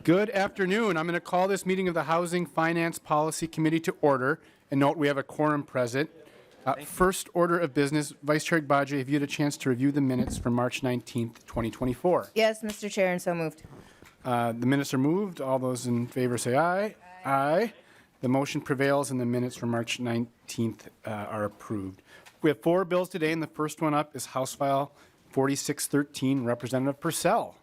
Good afternoon. I'm going to call this meeting of the Housing Finance Policy Committee to order. And note we have a quorum present. First order of business, Vice Chair Gbadje, have you had a chance to review the minutes from March 19th, 2024? Yes, Mr. Chair, and so moved. The minutes are moved. All those in favor say aye. Aye. The motion prevails and the minutes from March 19th are approved. We have 4 bills today, and the first one up is House File 4613, Representative Pursell.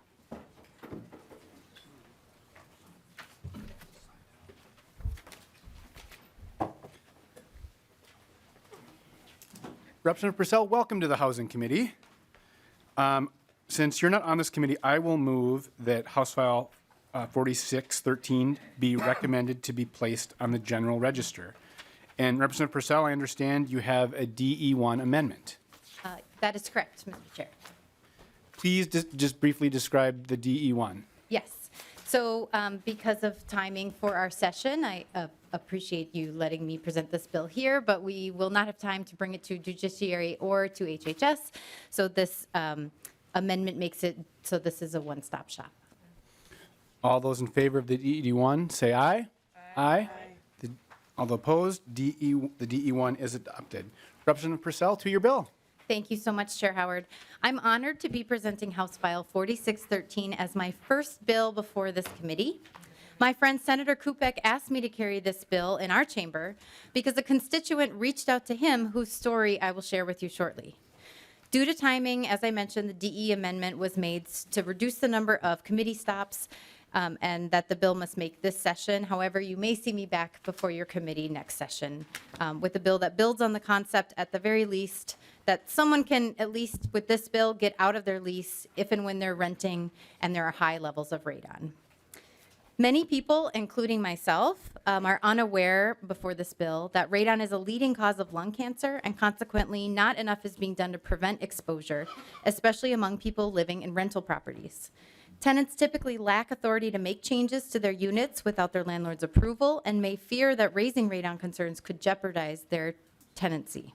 Representative Pursell, welcome to the Housing Committee. Since you're not on this committee, I will move that House File 4613 be recommended to be placed on the General Register. And Representative Pursell, I understand you have a DE1 amendment. That is correct, Mr. Chair. Please just briefly describe the DE1. Yes. So because of timing for our session, I appreciate you letting me present this bill here, but we will not have time to bring it to Judiciary or to HHS. So this amendment makes it so this is a one-stop shop. All those in favor of the DE1 say aye. Aye. All opposed, the DE1 is adopted. Representative Pursell, to your bill. Thank you so much, Chair Howard. I'm honored to be presenting House File 4613 as my first bill before this committee. My friend Senator Kupek asked me to carry this bill in our chamber because a constituent reached out to him whose story I will share with you shortly. Due to timing, as I mentioned, the DE amendment was made to reduce the number of committee stops and that the bill must make this session. However, you may see me back before your committee next session with a bill that builds on the concept, at the very least, that someone can, at least with this bill, get out of their lease if and when they're renting and there are high levels of radon. Many people, including myself, are unaware before this bill that radon is a leading cause of lung cancer, and consequently not enough is being done to prevent exposure, especially among people living in rental properties. Tenants typically lack authority to make changes to their units without their landlord's approval and may fear that raising radon concerns could jeopardize their tenancy.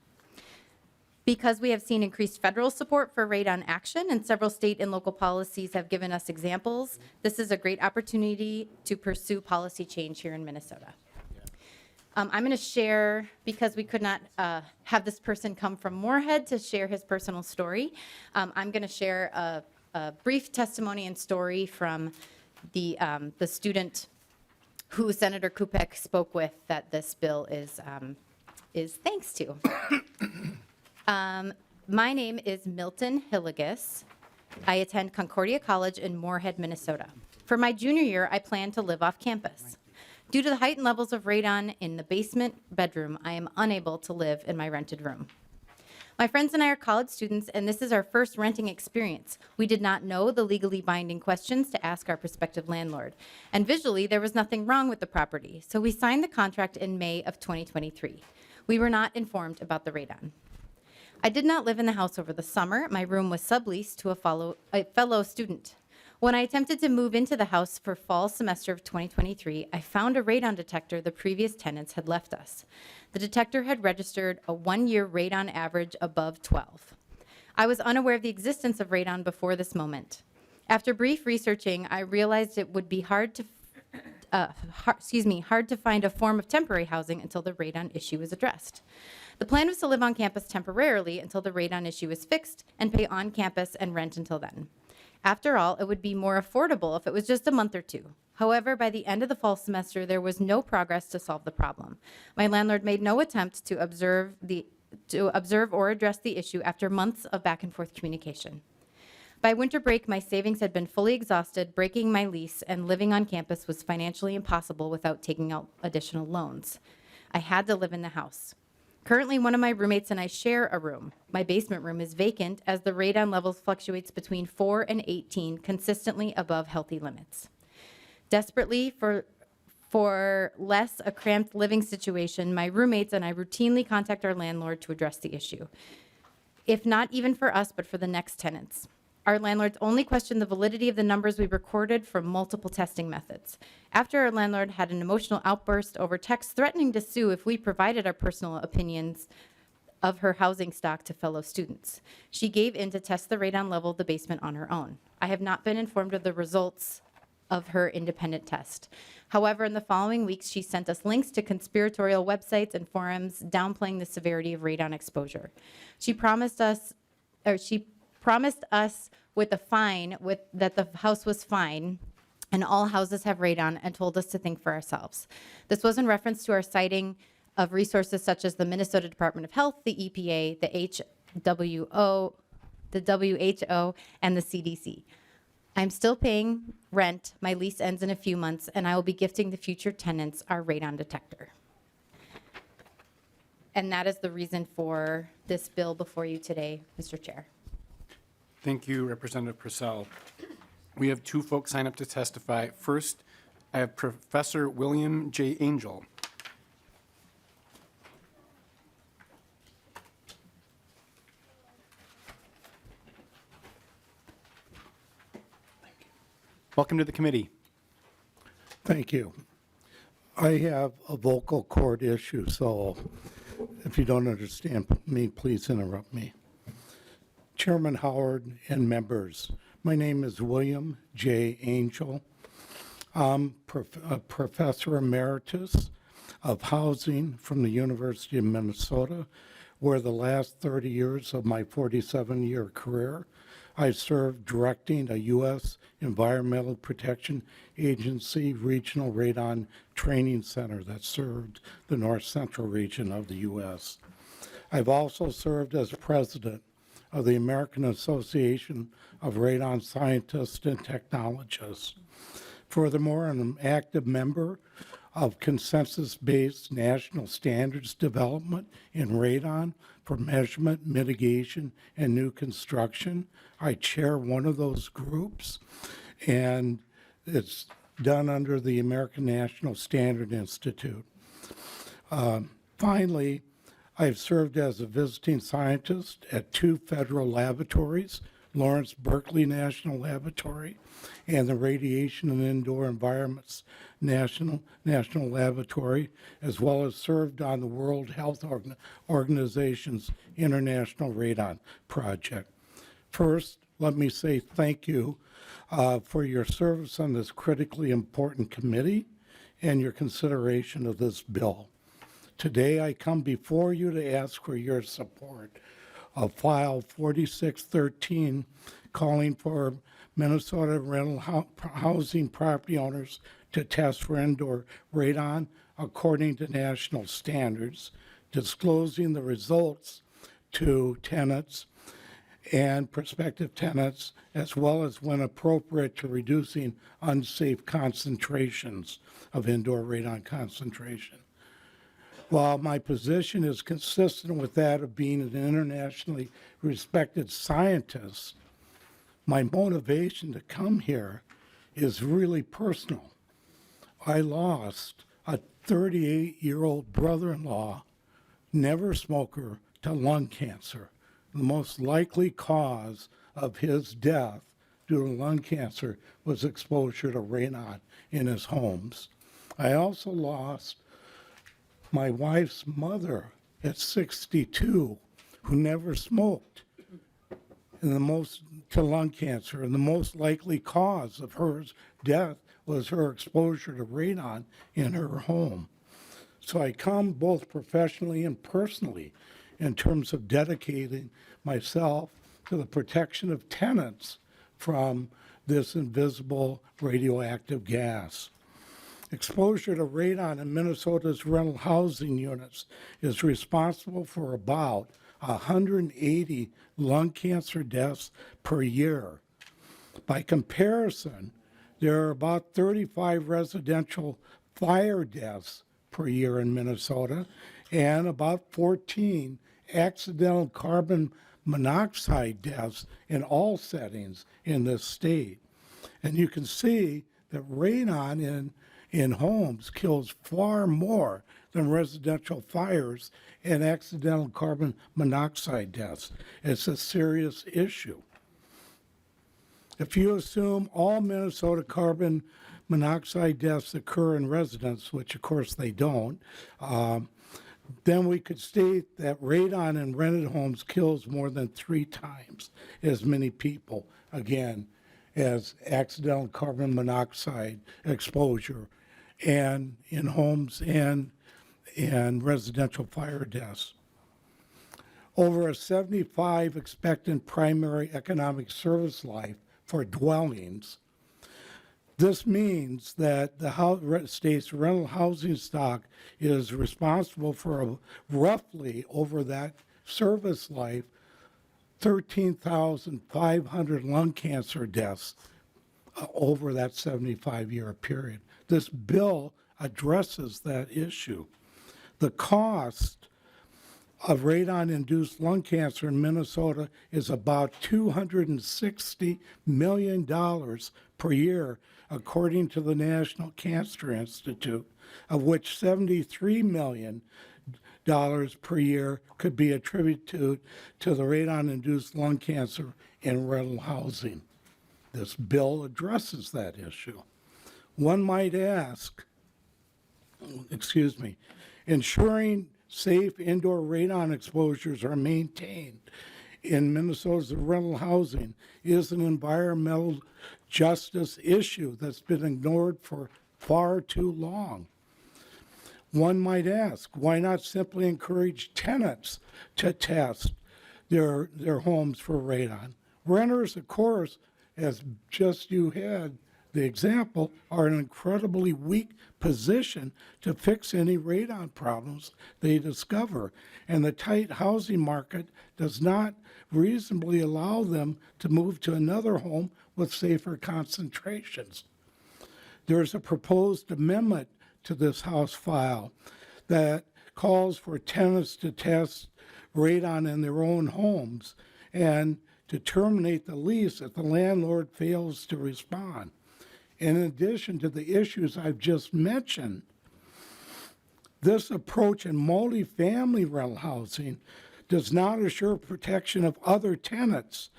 Because we have seen increased federal support for radon action and several state and local policies have given us examples, this is a great opportunity to pursue policy change here in Minnesota. I'm going to share, because we could not have this person come from Moorhead to share his personal story, I'm going to share a brief testimony and story from the student who Senator Kupek spoke with that this bill is thanks to. My name is Milton Hilligus. I attend Concordia College in Moorhead, Minnesota. For my junior year, I plan to live off campus. Due to the heightened levels of radon in the basement bedroom, I am unable to live in my rented room. My friends and I are college students, and this is our first renting experience. We did not know the legally binding questions to ask our prospective landlord. And visually, there was nothing wrong with the property, so we signed the contract in May of 2023. We were not informed about the radon. I did not live in the house over the summer. My room was subleased to a fellow student. When I attempted to move into the house for fall semester of 2023, I found a radon detector the previous tenants had left us. The detector had registered a 1-year radon average above 12. I was unaware of the existence of radon before this moment. After brief researching, I realized it would be hard to find a form of temporary housing until the radon issue was addressed. The plan was to live on campus temporarily until the radon issue was fixed and pay on campus and rent until then. After all, it would be more affordable if it was just a month or two. However, by the end of the fall semester, there was no progress to solve the problem. My landlord made no attempt to observe or address the issue after months of back and forth communication. By winter break, my savings had been fully exhausted, breaking my lease, and living on campus was financially impossible without taking out additional loans. I had to live in the house. Currently, one of my roommates and I share a room. My basement room is vacant as the radon levels fluctuates between 4 and 18, consistently above healthy limits. Desperately for less a cramped living situation, my roommates and I routinely contact our landlord to address the issue. If not even for us, but for the next tenants. Our landlords only questioned the validity of the numbers we recorded from multiple testing methods. After our landlord had an emotional outburst over text threatening to sue if we provided our personal opinions of her housing stock to fellow students. She gave in to test the radon level of the basement on her own. I have not been informed of the results of her independent test. However, in the following weeks, she sent us links to conspiratorial websites and forums downplaying the severity of radon exposure. She promised us with a fine that the house was fine and all houses have radon, and told us to think for ourselves. This was in reference to our citing of resources such as the Minnesota Department of Health, the EPA, the WHO, and the CDC. I'm still paying rent. My lease ends in a few months, and I will be gifting the future tenants our radon detector. And that is the reason for this bill before you today, Mr. Chair. Thank you, Representative Pursell. We have two folks sign up to testify. First, I have Professor William J. Angel. Welcome to the committee. Thank you. I have a vocal cord issue, so if you don't understand me, please interrupt me. Chairman Howard and members, my name is William J. Angel. I'm a professor emeritus of housing from the University of Minnesota, where the last 30 years of my 47-year career, I served directing a U.S. Environmental Protection Agency regional radon training center that served the north central region of the U.S. I've also served as president of the American Association of Radon Scientists and Technologists. Furthermore, I'm an active member of consensus-based national standards development in radon for measurement, mitigation, and new construction. I chair one of those groups, and it's done under the American National Standard Institute. Finally, I've served as a visiting scientist at two federal laboratories, Lawrence Berkeley National Laboratory and the Radiation and Indoor Environments National Laboratory, as well as served on the World Health Organization's International Radon Project. First, let me say thank you for your service on this critically important committee and your consideration of this bill. Today, I come before you to ask for your support of File 4613, calling for Minnesota rental housing property owners to test for indoor radon according to national standards, disclosing the results to tenants and prospective tenants, as well as when appropriate to reducing unsafe concentrations of indoor radon concentration. While my position is consistent with that of being an internationally respected scientist, my motivation to come here is really personal. I lost a 38-year-old brother-in-law, never smoker, to lung cancer. The most likely cause of his death due to lung cancer was exposure to radon in his homes. I also lost my wife's mother at 62, who never smoked, and to lung cancer, and the most likely cause of her death was her exposure to radon in her home. So I come both professionally and personally in terms of dedicating myself to the protection of tenants from this invisible radioactive gas. Exposure to radon in Minnesota's rental housing units is responsible for about 180 lung cancer deaths per year. By comparison, there are about 35 residential fire deaths per year in Minnesota and about 14 accidental carbon monoxide deaths in all settings in this state. And you can see that radon in homes kills far more than residential fires and accidental carbon monoxide deaths. It's a serious issue. If you assume all Minnesota carbon monoxide deaths occur in residents, which of course they don't, then we could state that radon in rented homes kills more than 3 times as many people, again, as accidental carbon monoxide exposure and in homes and residential fire deaths. Over a 75 expectant primary economic service life for dwellings. This means that the state's rental housing stock is responsible for roughly over that service life 13,500 lung cancer deaths over that 75-year period. This bill addresses that issue. The cost of radon-induced lung cancer in Minnesota is about $260 million per year, according to the National Cancer Institute, of which $73 million per year could be attributed to the radon-induced lung cancer in rental housing. This bill addresses that issue. One might ask, ensuring safe indoor radon exposures are maintained in Minnesota's rental housing is an environmental justice issue that's been ignored for far too long. One might ask, why not simply encourage tenants to test their homes for radon? Renters, of course, as just you had the example, are in an incredibly weak position to fix any radon problems they discover. And the tight housing market does not reasonably allow them to move to another home with safer concentrations. There's a proposed amendment to this House file that calls for tenants to test radon in their own homes and to terminate the lease if the landlord fails to respond. In addition to the issues I've just mentioned, this approach in multifamily rental housing does not assure protection of other tenants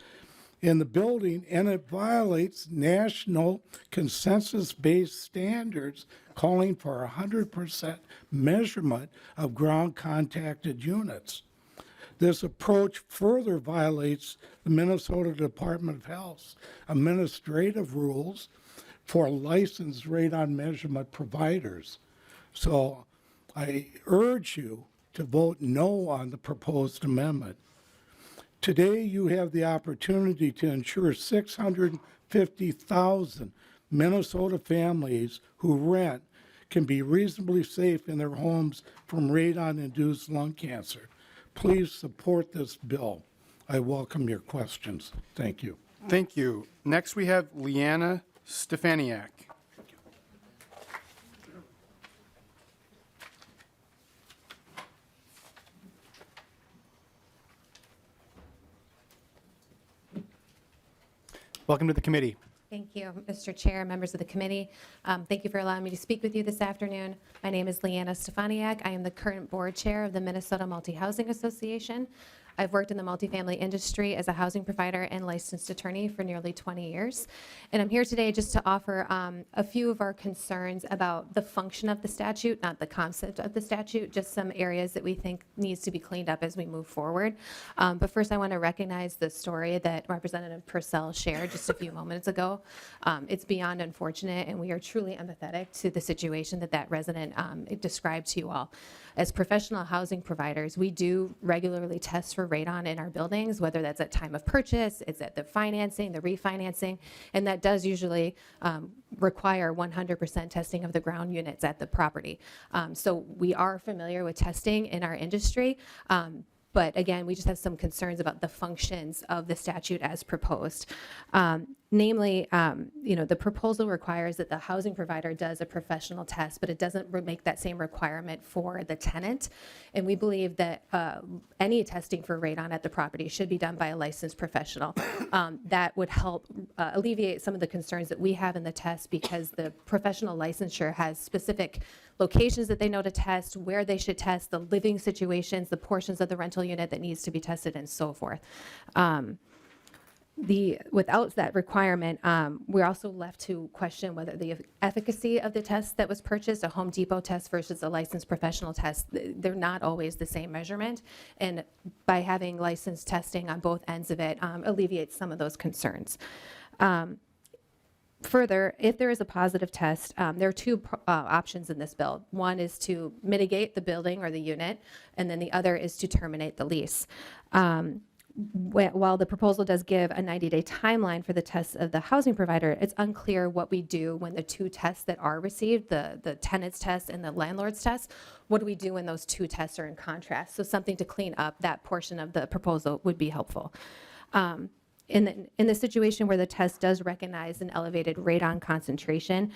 in the building, and it violates national consensus-based standards calling for 100% measurement of ground-contacted units. This approach further violates the Minnesota Department of Health's administrative rules for licensed radon measurement providers. So I urge you to vote no on the proposed amendment. Today, you have the opportunity to ensure 650,000 Minnesota families who rent can be reasonably safe in their homes from radon-induced lung cancer. Please support this bill. I welcome your questions. Thank you. Thank you. Next, we have Leanna Stefaniak. Welcome to the committee. Thank you, Mr. Chair, members of the committee. Thank you for allowing me to speak with you this afternoon. My name is Leanna Stefaniak. I am the current board chair of the Minnesota Multi-Housing Association. I've worked in the multifamily industry as a housing provider and licensed attorney for nearly 20 years. And I'm here today just to offer a few of our concerns about the function of the statute, not the concept of the statute, just some areas that we think needs to be cleaned up as we move forward. But first, I want to recognize the story that Representative Pursell shared just a few moments ago. It's beyond unfortunate, and we are truly empathetic to the situation that that resident described to you all. As professional housing providers, we do regularly test for radon in our buildings, whether that's at time of purchase, it's at the financing, the refinancing, and that does usually require 100% testing of the ground units at the property. So we are familiar with testing in our industry. But again, we just have some concerns about the functions of the statute as proposed. Namely, the proposal requires that the housing provider does a professional test, but it doesn't make that same requirement for the tenant. And we believe that any testing for radon at the property should be done by a licensed professional. That would help alleviate some of the concerns that we have in the test, because the professional licensure has specific locations that they know to test, where they should test, the living situations, the portions of the rental unit that needs to be tested, and so forth. Without that requirement, we're also left to question whether the efficacy of the test that was purchased, a Home Depot test versus a licensed professional test, they're not always the same measurement. And by having licensed testing on both ends of it, alleviates some of those concerns. Further, if there is a positive test, there are two options in this bill. One is to mitigate the building or the unit, and then the other is to terminate the lease. While the proposal does give a 90-day timeline for the tests of the housing provider, it's unclear what we do when the two tests that are received, the tenant's test and the landlord's test, what do we do when those two tests are in contrast? So something to clean up that portion of the proposal would be helpful. In the situation where the test does recognize an elevated radon concentration,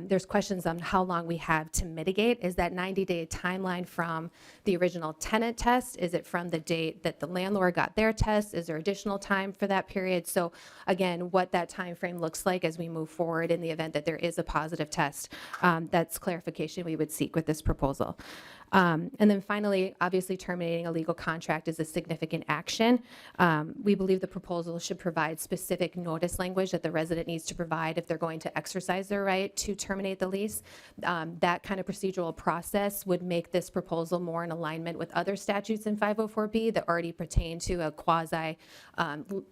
there's questions on how long we have to mitigate. Is that 90-day timeline from the original tenant test? Is it from the date that the landlord got their test? Is there additional time for that period? So again, what that time frame looks like as we move forward in the event that there is a positive test, that's clarification we would seek with this proposal. And then finally, obviously terminating a legal contract is a significant action. We believe the proposal should provide specific notice language that the resident needs to provide if they're going to exercise their right to terminate the lease. That kind of procedural process would make this proposal more in alignment with other statutes in 504B that already pertain to a quasi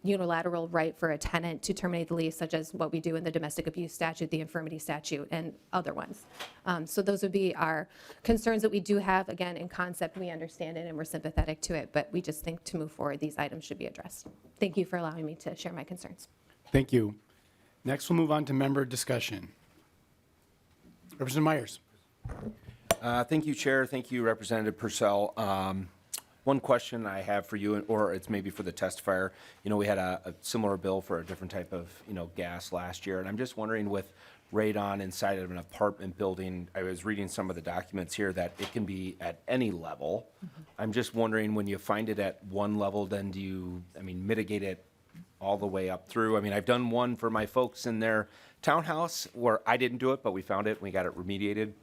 unilateral right for a tenant to terminate the lease, such as what we do in the domestic abuse statute, the infirmity statute, and other ones. So those would be our concerns that we do have. Again, in concept, we understand it and we're sympathetic to it, but we just think to move forward, these items should be addressed. Thank you for allowing me to share my concerns. Thank you. Next, we'll move on to member discussion. Representative Myers. Thank you, Chair. Thank you, Representative Pursell. One question I have for you, or it's maybe for the testifier. You know, we had a similar bill for a different type of, gas last year, and I'm just wondering with radon inside of an apartment building, I was reading some of the documents here that it can be at any level. I'm just wondering, when you find it at one level, then do you, mitigate it all the way up through? I've done one for my folks in their townhouse where I didn't do it, but we found it and we got it remediated.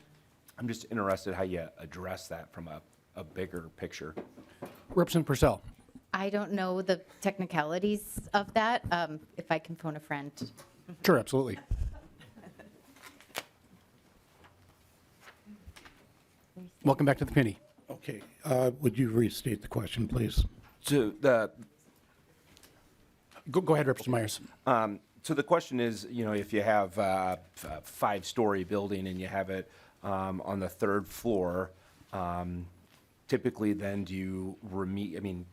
I'm just interested how you address that from a bigger picture. Representative Pursell. I don't know the technicalities of that. If I can phone a friend. Sure, absolutely. Welcome back to the committee. Okay, would you restate the question, please? So Go ahead, Representative Myers. So the question is, if you have a 5-story building and you have it on the 3rd floor, typically then do you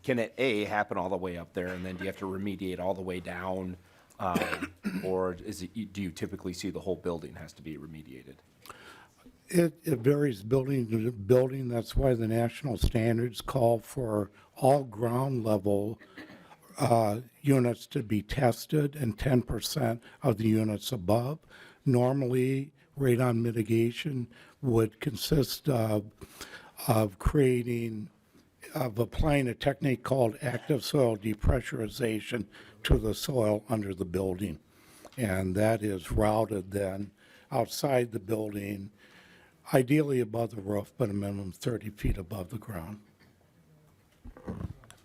can it happen all the way up there, and then do you have to remediate all the way down, or do you typically see the whole building has to be remediated? It varies building to building. That's why the national standards call for all ground level units to be tested and 10% of the units above. Normally, radon mitigation would consist of applying a technique called active soil depressurization to the soil under the building. And that is routed then outside the building, ideally above the roof, but a minimum 30 feet above the ground.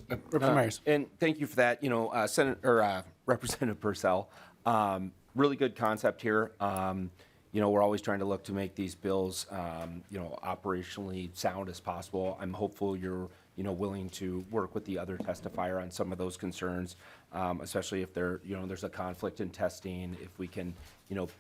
Representative Myers. And thank you for that. Representative Pursell, really good concept here. We're always trying to look to make these bills, operationally sound as possible. I'm hopeful you're, willing to work with the other testifier on some of those concerns, especially if there's a conflict in testing. If we can,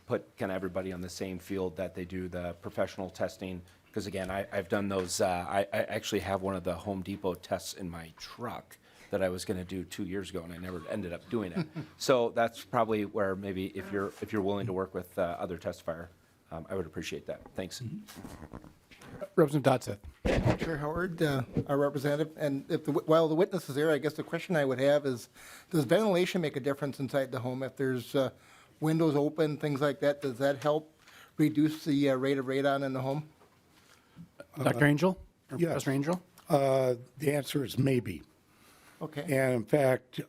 put kind of everybody on the same field that they do the professional testing. Because again, I've done those. I actually have one of the Home Depot tests in my truck that I was going to do 2 years ago, and I never ended up doing it. So that's probably where maybe if you're willing to work with other testifier, I would appreciate that. Thanks. Representative Dotseth. Chair Howard, our representative, and while the witness is there, I guess the question I would have is, does ventilation make a difference inside the home? If there's windows open, things like that, does that help reduce the rate of radon in the home? Dr. Angel? Or yes. Professor Angel? The answer is maybe. Okay. And in fact,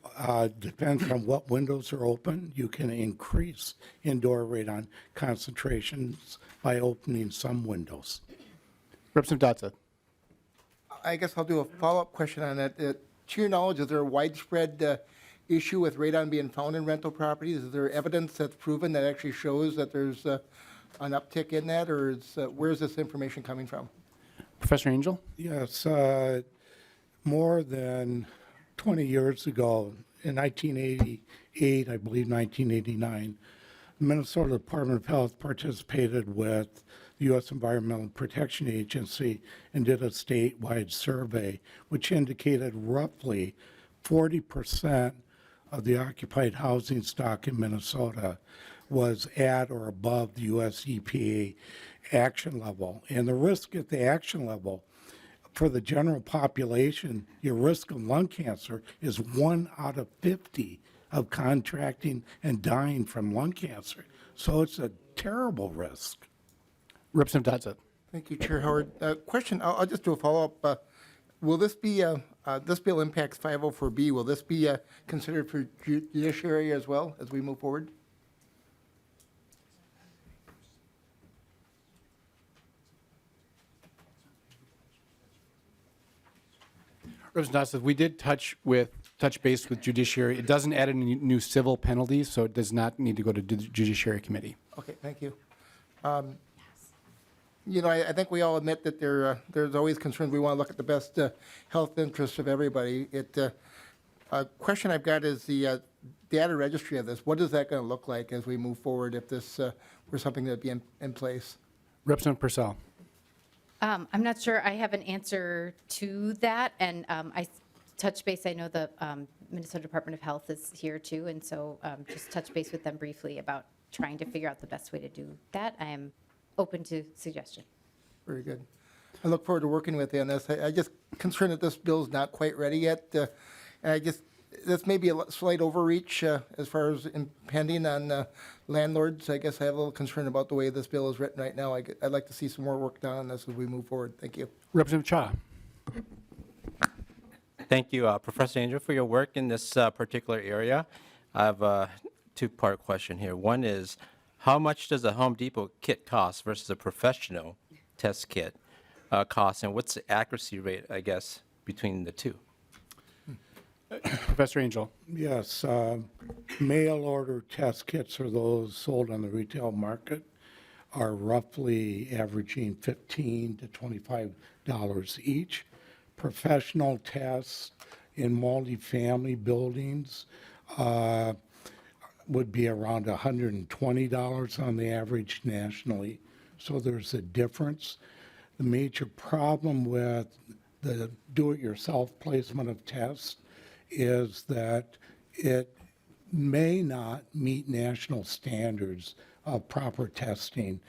depends on what windows are open, you can increase indoor radon concentrations by opening some windows. Representative Dotseth. I guess I'll do a follow-up question on that. To your knowledge, is there a widespread issue with radon being found in rental properties? Is there evidence that's proven that actually shows that there's an uptick in that, or where's this information coming from? Professor Angel? Yes, more than 20 years ago, in 1988, I believe 1989, Minnesota Department of Health participated with the U.S. Environmental Protection Agency and did a statewide survey, which indicated roughly 40% of the occupied housing stock in Minnesota was at or above the U.S. EPA action level. And the risk at the action level for the general population, your risk of lung cancer is 1 out of 50 of contracting and dying from lung cancer. So it's a terrible risk. Representative Dodson. Thank you, Chair Howard. Question, I'll just do a follow-up. Will this be, this bill impacts 504B, will this be considered for judiciary as well as we move forward? Representative Dodson, we did touch base with judiciary. It doesn't add any new civil penalties, so it does not need to go to judiciary committee. Okay, thank you. You know, I think we all admit that there's always concerns. We want to look at the best health interests of everybody. A question I've got is the data registry of this. What is that going to look like as we move forward if this were something that would be in place? Representative Pursell. I'm not sure I have an answer to that, and I touch base, I know the Minnesota Department of Health is here too, and so just touch base with them briefly about trying to figure out the best way to do that. I am open to suggestion. Very good. I look forward to working with you on this. I just concerned that this bill's not quite ready yet. And this may be a slight overreach as far as impending on landlords. I guess I have a little concern about the way this bill is written right now. I'd like to see some more work done on this as we move forward. Thank you. Representative Cha. Thank you, Professor Angel, for your work in this particular area. I have a two-part question here. One is, how much does a Home Depot kit cost versus a professional test kit cost, and what's the accuracy rate, I guess, between the two? Professor Angel. Yes, mail order test kits are those sold on the retail market are roughly averaging $15 to $25 each. Professional tests in multifamily buildings would be around $120 on the average nationally. So there's a difference. The major problem with the do-it-yourself placement of tests is that it may not meet national standards of proper testing,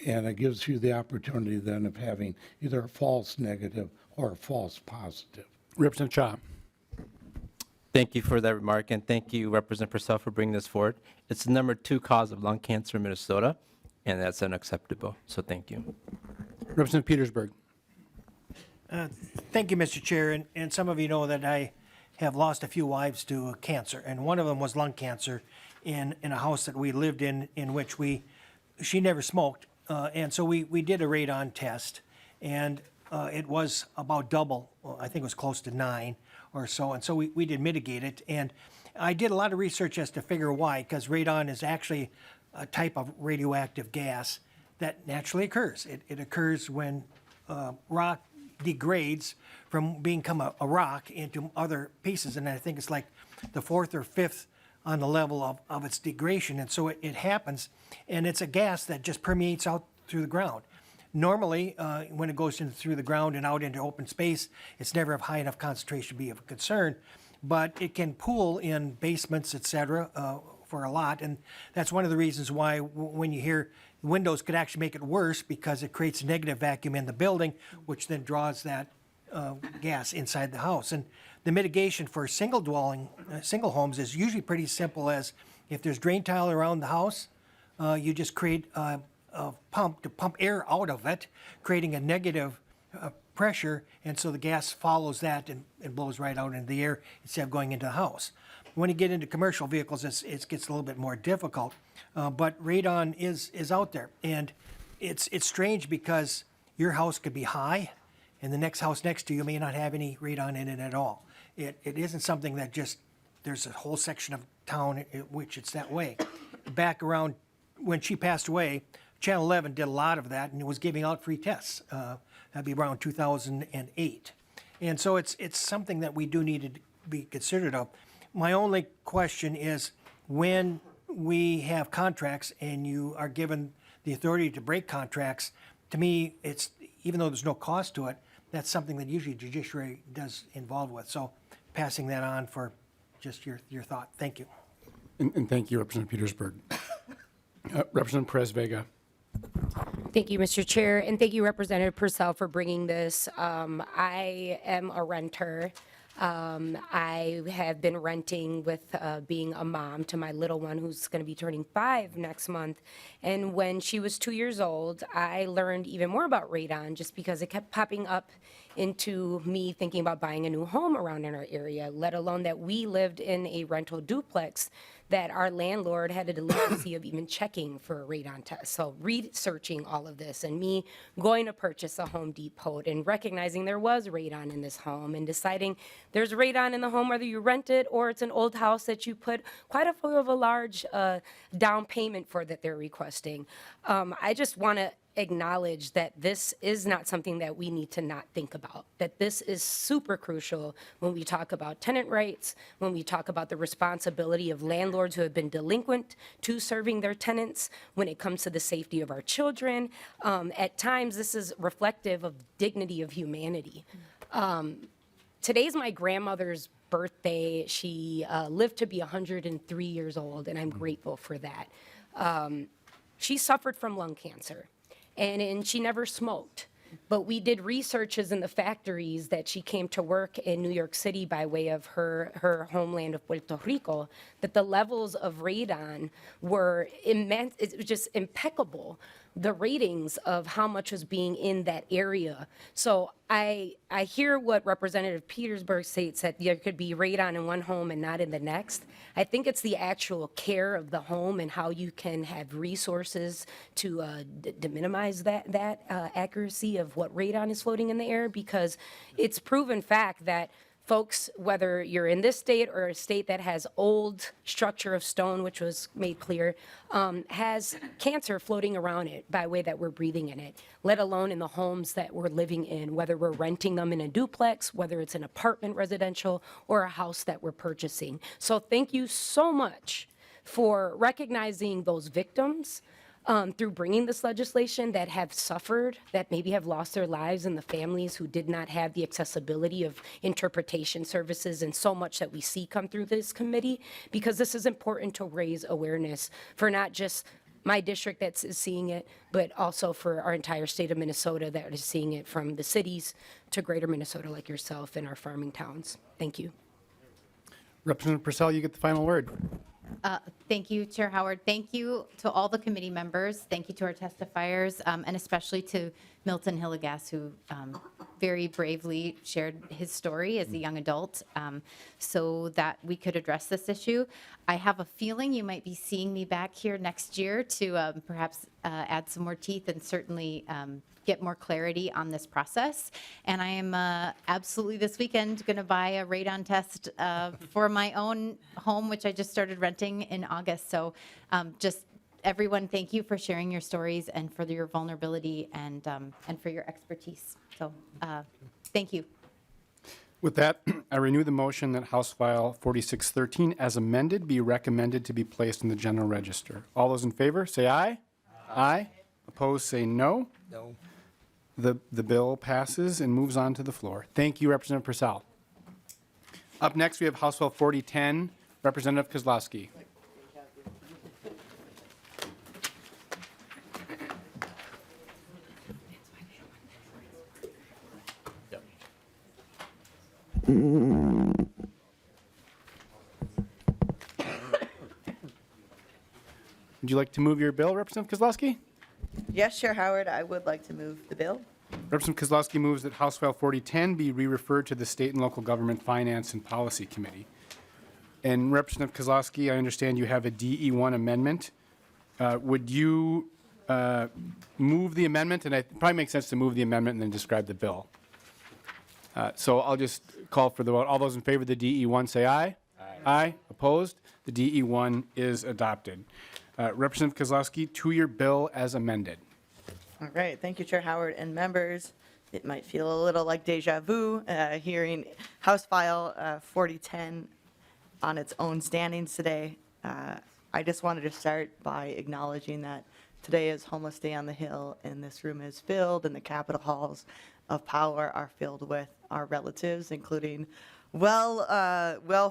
and it gives you the opportunity then of having either a false negative or a false positive. Representative Cha. Thank you for that remark, and thank you, Representative Purcell, for bringing this forward. It's the number 2 cause of lung cancer in Minnesota, and that's unacceptable, so thank you. Representative Petersburg. Thank you, Mr. Chair, and some of you know that I have lost a few wives to cancer, and one of them was lung cancer in a house that we lived in which she never smoked, and so we did a radon test, and it was about double, I think it was close to 9 or so, and so we did mitigate it, and I did a lot of research as to figure why, because radon is actually a type of radioactive gas that naturally occurs. It occurs when rock degrades from become a rock into other pieces, and I think it's like the 4th or 5th on the level of its degradation, and so it happens, and it's a gas that just permeates out through the ground. Normally, when it goes through the ground and out into open space, it's never of high enough concentration to be of a concern, but it can pool in basements, et cetera, for a lot, and that's one of the reasons why when you hear windows could actually make it worse, because it creates a negative vacuum in the building, which then draws that gas inside the house. And the mitigation for single homes is usually pretty simple, as if there's drain tile around the house, you just create a pump to pump air out of it, creating a negative pressure, and so the gas follows that and blows right out into the air instead of going into the house. When you get into commercial vehicles, it gets a little bit more difficult, but radon is out there, and it's strange because your house could be high, and the next house next to you may not have any radon in it at all. It isn't something that just, there's a whole section of town in which it's that way. Back around when she passed away, Channel 11 did a lot of that, and it was giving out free tests. That'd be around 2008. And so it's something that we do need to be considerate of. My only question is, when we have contracts and you are given the authority to break contracts, to me, it's, even though there's no cost to it, that's something that usually judiciary does involve with. So passing that on for just your thought. Thank you. And thank you, Representative Petersburg. Representative Perez Vega. Thank you, Mr. Chair, and thank you, Representative Pursell, for bringing this. I am a renter. I have been renting with being a mom to my little one who's going to be turning 5 next month. And when she was 2 years old, I learned even more about radon just because it kept popping up into me thinking about buying a new home around in our area, let alone that we lived in a rental duplex that our landlord had a delinquency of even checking for a radon test. So researching all of this and me going to purchase a Home Depot and recognizing there was radon in this home and deciding there's radon in the home whether you rent it or it's an old house that you put quite a large down payment for that they're requesting. I just want to acknowledge that this is not something that we need to not think about, that this is super crucial when we talk about tenant rights, when we talk about the responsibility of landlords who have been delinquent to serving their tenants, when it comes to the safety of our children. At times, this is reflective of dignity of humanity. Today's my grandmother's birthday. She lived to be 103 years old, and I'm grateful for that. She suffered from lung cancer. And she never smoked. But we did researches in the factories that she came to work in New York City by way of her homeland of Puerto Rico, that the levels of radon were immense. It was just impeccable, the ratings of how much was being in that area. So I hear what Representative Petersburg states, that there could be radon in one home and not in the next. I think it's the actual care of the home and how you can have resources to minimize that accuracy of what radon is floating in the air, because it's proven fact that folks, whether you're in this state or a state that has old structure of stone, which was made clear, has cancer floating around it by way that we're breathing in it, let alone in the homes that we're living in, whether we're renting them in a duplex, whether it's an apartment residential, or a house that we're purchasing. So thank you so much for recognizing those victims, through bringing this legislation, that have suffered, that maybe have lost their lives, and the families who did not have the accessibility of interpretation services, and so much that we see come through this committee, because this is important to raise awareness for not just my district that's seeing it, but also for our entire state of Minnesota that is seeing it, from the cities to greater Minnesota like yourself and our farming towns. Thank you. Representative Pursell, you get the final word. Thank you, Chair Howard. Thank you to all the committee members. Thank you to our testifiers, and especially to Milton Hillegas, who very bravely shared his story as a young adult, so that we could address this issue. I have a feeling you might be seeing me back here next year to perhaps add some more teeth and certainly get more clarity on this process. And I am absolutely this weekend going to buy a radon test for my own home, which I just started renting in August. So just everyone, thank you for sharing your stories and for your vulnerability and for your expertise. So thank you. With that, I renew the motion that House File 4613 as amended be recommended to be placed in the general register. All those in favor, say aye. Aye. Opposed, say no. No. The bill passes and moves on to the floor. Thank you, Representative Pursell. Up next, we have House File 4010, Representative Kozlowski. Would you like to move your bill, Representative Kozlowski? Yes, Chair Howard, I would like to move the bill. Representative Kozlowski moves that House File 4010 be re-referred to the State and Local Government Finance and Policy Committee. And Representative Kozlowski, I understand you have a DE1 amendment. Would you move the amendment? And it probably makes sense to move the amendment and then describe the bill. So I'll just call for the vote. All those in favor of the DE1 say aye. Aye. Opposed? The DE1 is adopted. Representative Kozlowski, to your bill as amended. All right, thank you, Chair Howard and members. It might feel a little like deja vu hearing House File 4010 on its own standings today. I just wanted to start by acknowledging that today is Homeless Day on the Hill, and this room is filled, and the Capitol halls of power are filled with our relatives, including well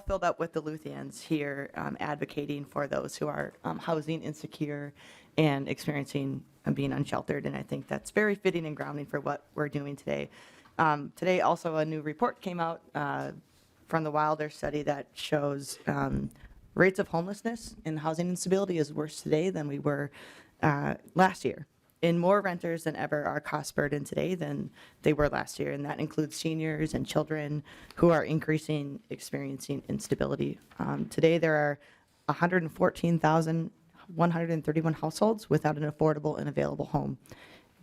filled up with Duluthians here advocating for those who are housing insecure and experiencing being unsheltered. And I think that's very fitting and grounding for what we're doing today. Today, also, a new report came out from the Wilder study that shows rates of homelessness and housing instability is worse today than we were last year. And more renters than ever are cost burdened today than they were last year. And that includes seniors and children who are experiencing instability. Today, there are 114,131 households without an affordable and available home.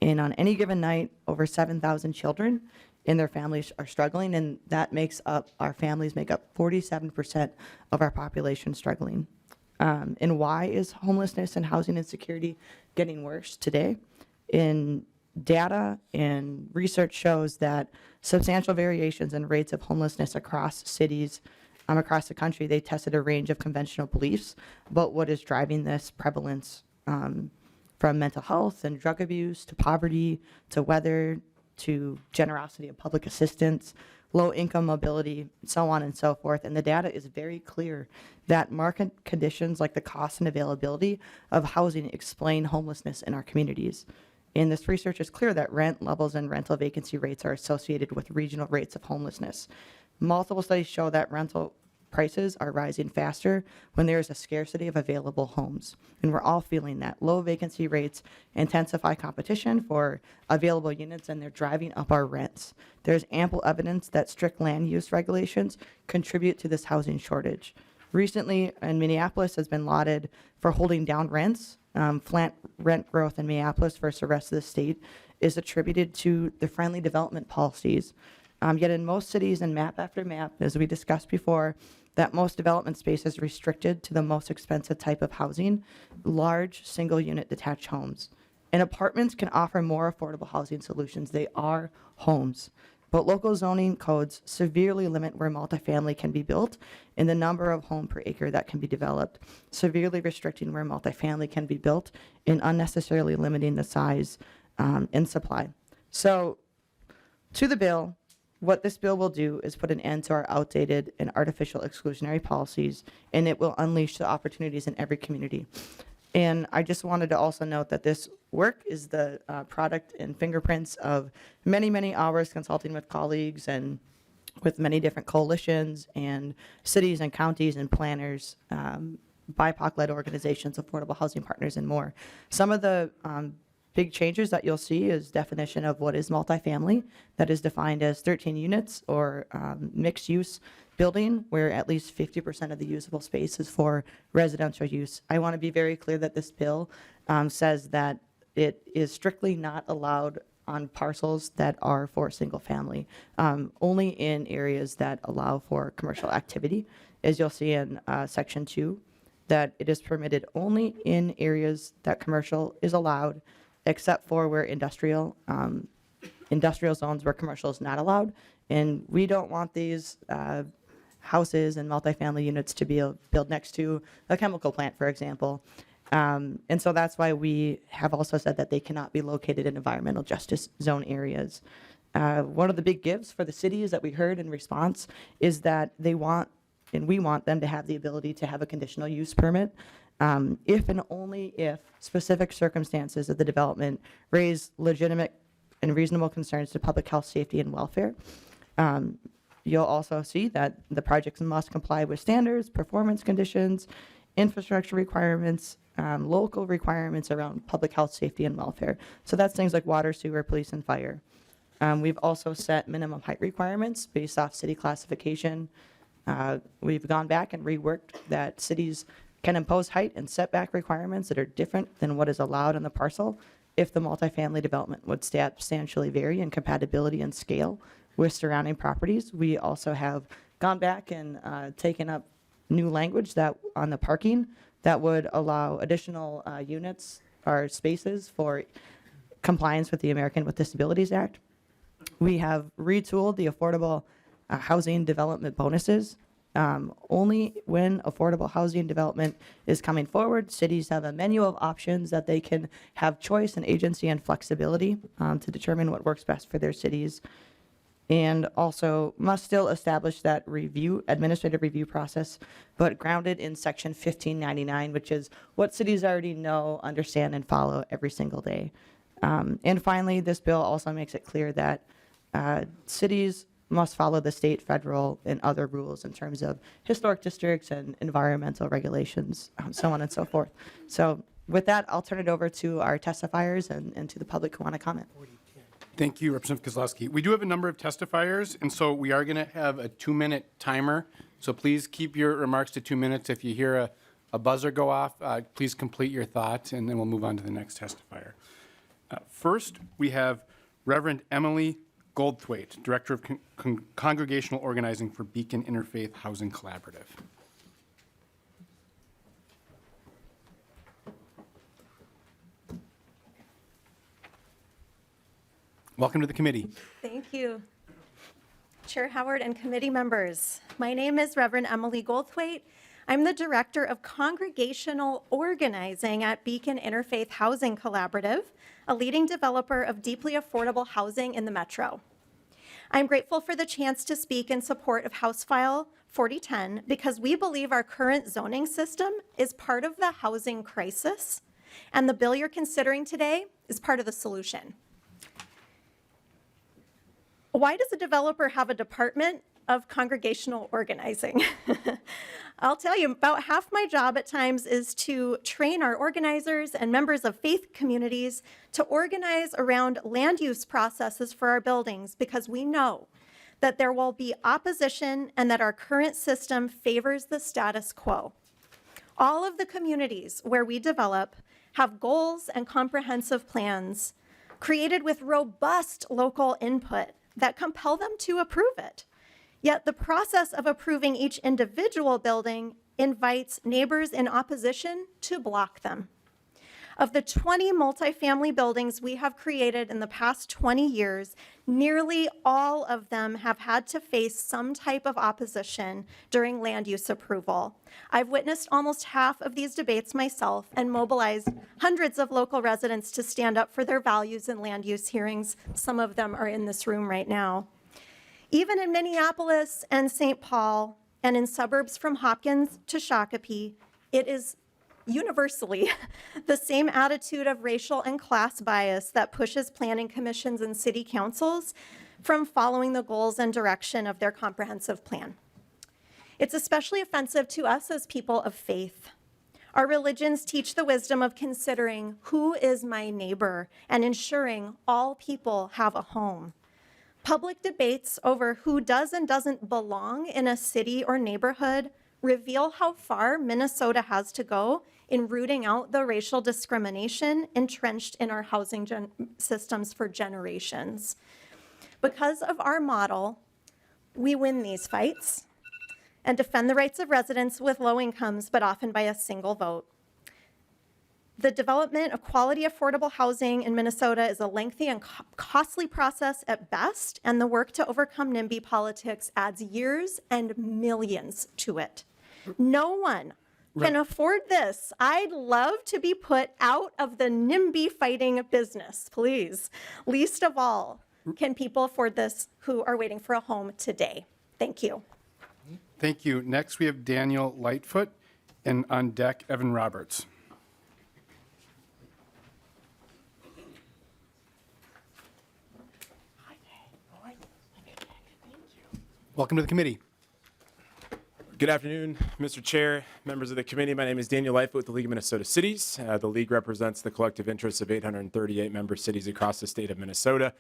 And on any given night, over 7,000 children and their families are struggling, and that makes up, our families make up 47% of our population struggling. And why is homelessness and housing insecurity getting worse today? In data and research shows that substantial variations in rates of homelessness across cities across the country. They tested a range of conventional beliefs about what is driving this prevalence, from mental health and drug abuse to poverty to weather to generosity of public assistance, low income mobility, so on and so forth. And the data is very clear that market conditions like the cost and availability of housing explain homelessness in our communities. And this research is clear that rent levels and rental vacancy rates are associated with regional rates of homelessness. Multiple studies show that rental prices are rising faster when there is a scarcity of available homes. And we're all feeling that. Low vacancy rates intensify competition for available units, and they're driving up our rents. There's ample evidence that strict land use regulations contribute to this housing shortage. Recently, in Minneapolis has been lauded for holding down rents. Flat rent growth in Minneapolis versus the rest of the state is attributed to the friendly development policies. Yet in most cities and map after map, as we discussed before, that most development space is restricted to the most expensive type of housing, large single-unit detached homes. And apartments can offer more affordable housing solutions. They are homes. But local zoning codes severely limit where multifamily can be built and the number of home per acre that can be developed, severely restricting where multifamily can be built and unnecessarily limiting the size and supply. So to the bill, what this bill will do is put an end to our outdated and artificial exclusionary policies, and it will unleash the opportunities in every community. And I just wanted to also note that this work is the product and fingerprints of many, many hours consulting with colleagues and with many different coalitions and cities and counties and planners, BIPOC-led organizations, affordable housing partners, and more. Some of the big changes that you'll see is definition of what is multifamily. That is defined as 13 units or mixed-use building where at least 50% of the usable space is for residential use. I want to be very clear that this bill says that it is strictly not allowed on parcels that are for single family, only in areas that allow for commercial activity. As you'll see in section 2, that it is permitted only in areas that commercial is allowed, except for where industrial zones where commercial is not allowed. And we don't want these houses and multifamily units to be built next to a chemical plant, for example. And so that's why we have also said that they cannot be located in environmental justice zone areas. One of the big gives for the cities that we heard in response is that they want, and we want them to have the ability to have a conditional use permit if and only if specific circumstances of the development raise legitimate and reasonable concerns to public health, safety, and welfare. You'll also see that the projects must comply with standards, performance conditions, infrastructure requirements, local requirements around public health, safety, and welfare. So that's things like water, sewer, police, and fire. We've also set minimum height requirements based off city classification. We've gone back and reworked that cities can impose height and setback requirements that are different than what is allowed on the parcel if the multifamily development would substantially vary in compatibility and scale with surrounding properties. We also have gone back and taken up new language that on the parking that would allow additional units or spaces for compliance with the American with Disabilities Act. We have retooled the affordable housing development bonuses Only when affordable housing development is coming forward, cities have a menu of options that they can have choice and agency and flexibility to determine what works best for their cities. And also must still establish that administrative review process, but grounded in section 1599, which is what cities already know, understand, and follow every single day. And finally, this bill also makes it clear that cities must follow the state, federal, and other rules in terms of historic districts and environmental regulations, so on and so forth. So with that, I'll turn it over to our testifiers and to the public who want to comment. Thank you, Representative Kozlowski. We do have a number of testifiers, and so we are going to have a 2-minute timer. So please keep your remarks to 2 minutes. If you hear a buzzer go off, please complete your thought, and then we'll move on to the next testifier. First, we have Reverend Emily Goldthwaite, Director of Congregational Organizing for Beacon Interfaith Housing Collaborative. Welcome to the committee. Thank you. Chair Howard and committee members, my name is Reverend Emily Goldthwaite. I'm the Director of Congregational Organizing at Beacon Interfaith Housing Collaborative, a leading developer of deeply affordable housing in the Metro. I'm grateful for the chance to speak in support of House File 4010 because we believe our current zoning system is part of the housing crisis, and the bill you're considering today is part of the solution. Why does a developer have a department of congregational organizing? I'll tell you, about half my job at times is to train our organizers and members of faith communities to organize around land use processes for our buildings because we know that there will be opposition and that our current system favors the status quo. All of the communities where we develop have goals and comprehensive plans created with robust local input that compel them to approve it. Yet the process of approving each individual building invites neighbors in opposition to block them. Of the 20 multifamily buildings we have created in the past 20 years, nearly all of them have had to face some type of opposition during land use approval. I've witnessed almost half of these debates myself and mobilized hundreds of local residents to stand up for their values in land use hearings. Some of them are in this room right now. Even in Minneapolis and St. Paul, and in suburbs from Hopkins to Shakopee, it is universally the same attitude of racial and class bias that pushes planning commissions and city councils from following the goals and direction of their comprehensive plan. It's especially offensive to us as people of faith. Our religions teach the wisdom of considering who is my neighbor and ensuring all people have a home. Public debates over who does and doesn't belong in a city or neighborhood reveal how far Minnesota has to go in rooting out the racial discrimination entrenched in our housing systems for generations. Because of our model, we win these fights and defend the rights of residents with low incomes, but often by a single vote. The development of quality, affordable housing in Minnesota is a lengthy and costly process at best, and the work to overcome NIMBY politics adds years and millions to it. No one can afford this. I'd love to be put out of the NIMBY fighting business, please. Least of all, can people afford this who are waiting for a home today? Thank you. Thank you. Next, we have Daniel Lightfoot, and on deck, Evan Roberts. Welcome to the committee. Good afternoon, Mr. Chair, members of the committee. My name is Daniel Lightfoot with the League of Minnesota Cities. The League represents the collective interests of 838 member cities across the state of Minnesota.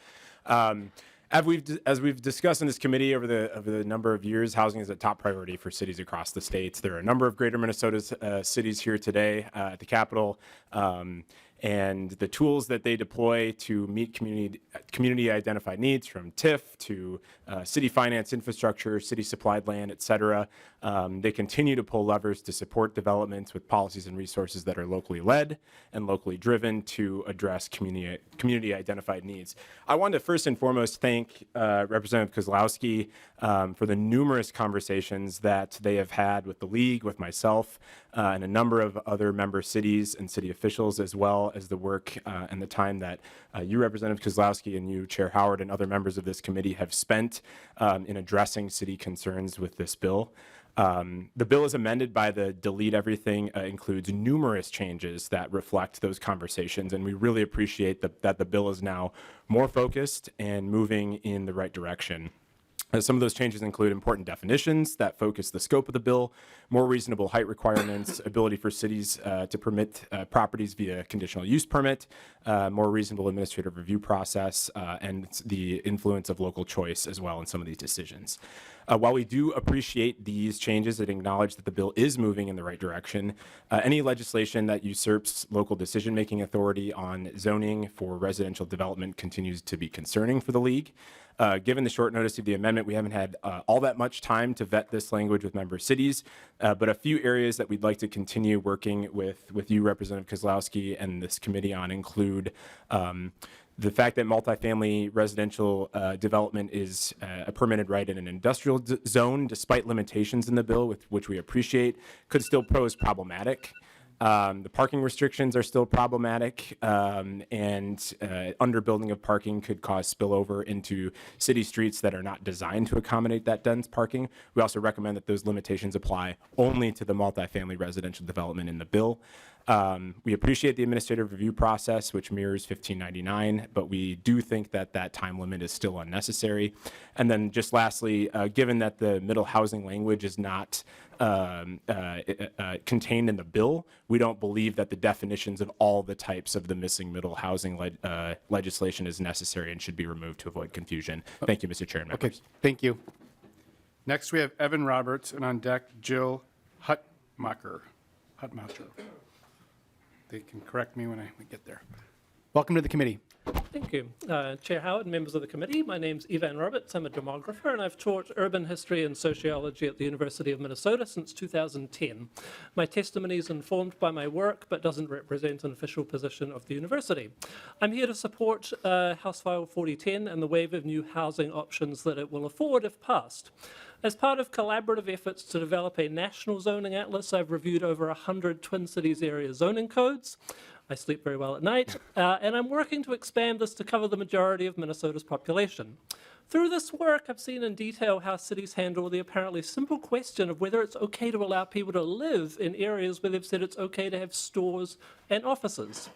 As we've discussed in this committee over the number of years, housing is a top priority for cities across the states. There are a number of greater Minnesota's cities here today at the Capitol. and the tools that they deploy to meet community identified needs, from TIF to city finance infrastructure, city supplied land, et cetera. They continue to pull levers to support developments with policies and resources that are locally led and locally driven to address community identified needs. I want to first and foremost thank Representative Kozlowski for the numerous conversations that they have had with the league, with myself, and a number of other member cities and city officials, as well as the work and the time that you, Representative Kozlowski, and you, Chair Howard, and other members of this committee have spent in addressing city concerns with this bill. The bill is amended by the delete everything, includes numerous changes that reflect those conversations, and we really appreciate that the bill is now more focused and moving in the right direction. Some of those changes include important definitions that focus the scope of the bill, more reasonable height requirements, ability for cities to permit properties via conditional use permit, more reasonable administrative review process, and the influence of local choice as well in some of these decisions. While we do appreciate these changes and acknowledge that the bill is moving in the right direction, any legislation that usurps local decision-making authority on zoning for residential development continues to be concerning for the league. Given the short notice of the amendment, we haven't had all that much time to vet this language with member cities, but a few areas that we'd like to continue working with you, Representative Kozlowski, and this committee on include the fact that multifamily residential development is a permitted right in an industrial zone, despite limitations in the bill, which we appreciate, could still pose problematic. The parking restrictions are still problematic, and underbuilding of parking could cause spillover into city streets that are not designed to accommodate that dense parking. We also recommend that those limitations apply only to the multifamily residential development in the bill. We appreciate the administrative review process, which mirrors 1599, but we do think that that time limit is still unnecessary. And then just lastly, given that the middle housing language is not contained in the bill, we don't believe that the definitions of all the types of the missing middle housing legislation is necessary and should be removed to avoid confusion. Thank you, Mr. Chair and members. Okay, thank you. Next, we have Evan Roberts, and on deck, Jill Hutmacher. They can correct me when we get there. Welcome to the committee. Thank you. Chair Howard and members of the committee, my name's Ivan Roberts. I'm a demographer and I've taught urban history and sociology at the University of Minnesota since 2010. My testimony is informed by my work but doesn't represent an official position of the university. I'm here to support House File 4010 and the wave of new housing options that it will afford if passed. As part of collaborative efforts to develop a national zoning atlas, I've reviewed over 100 Twin Cities area zoning codes. I sleep very well at night, and I'm working to expand this to cover the majority of Minnesota's population. Through this work, I've seen in detail how cities handle the apparently simple question of whether it's okay to allow people to live in areas where they've said it's okay to have stores and offices.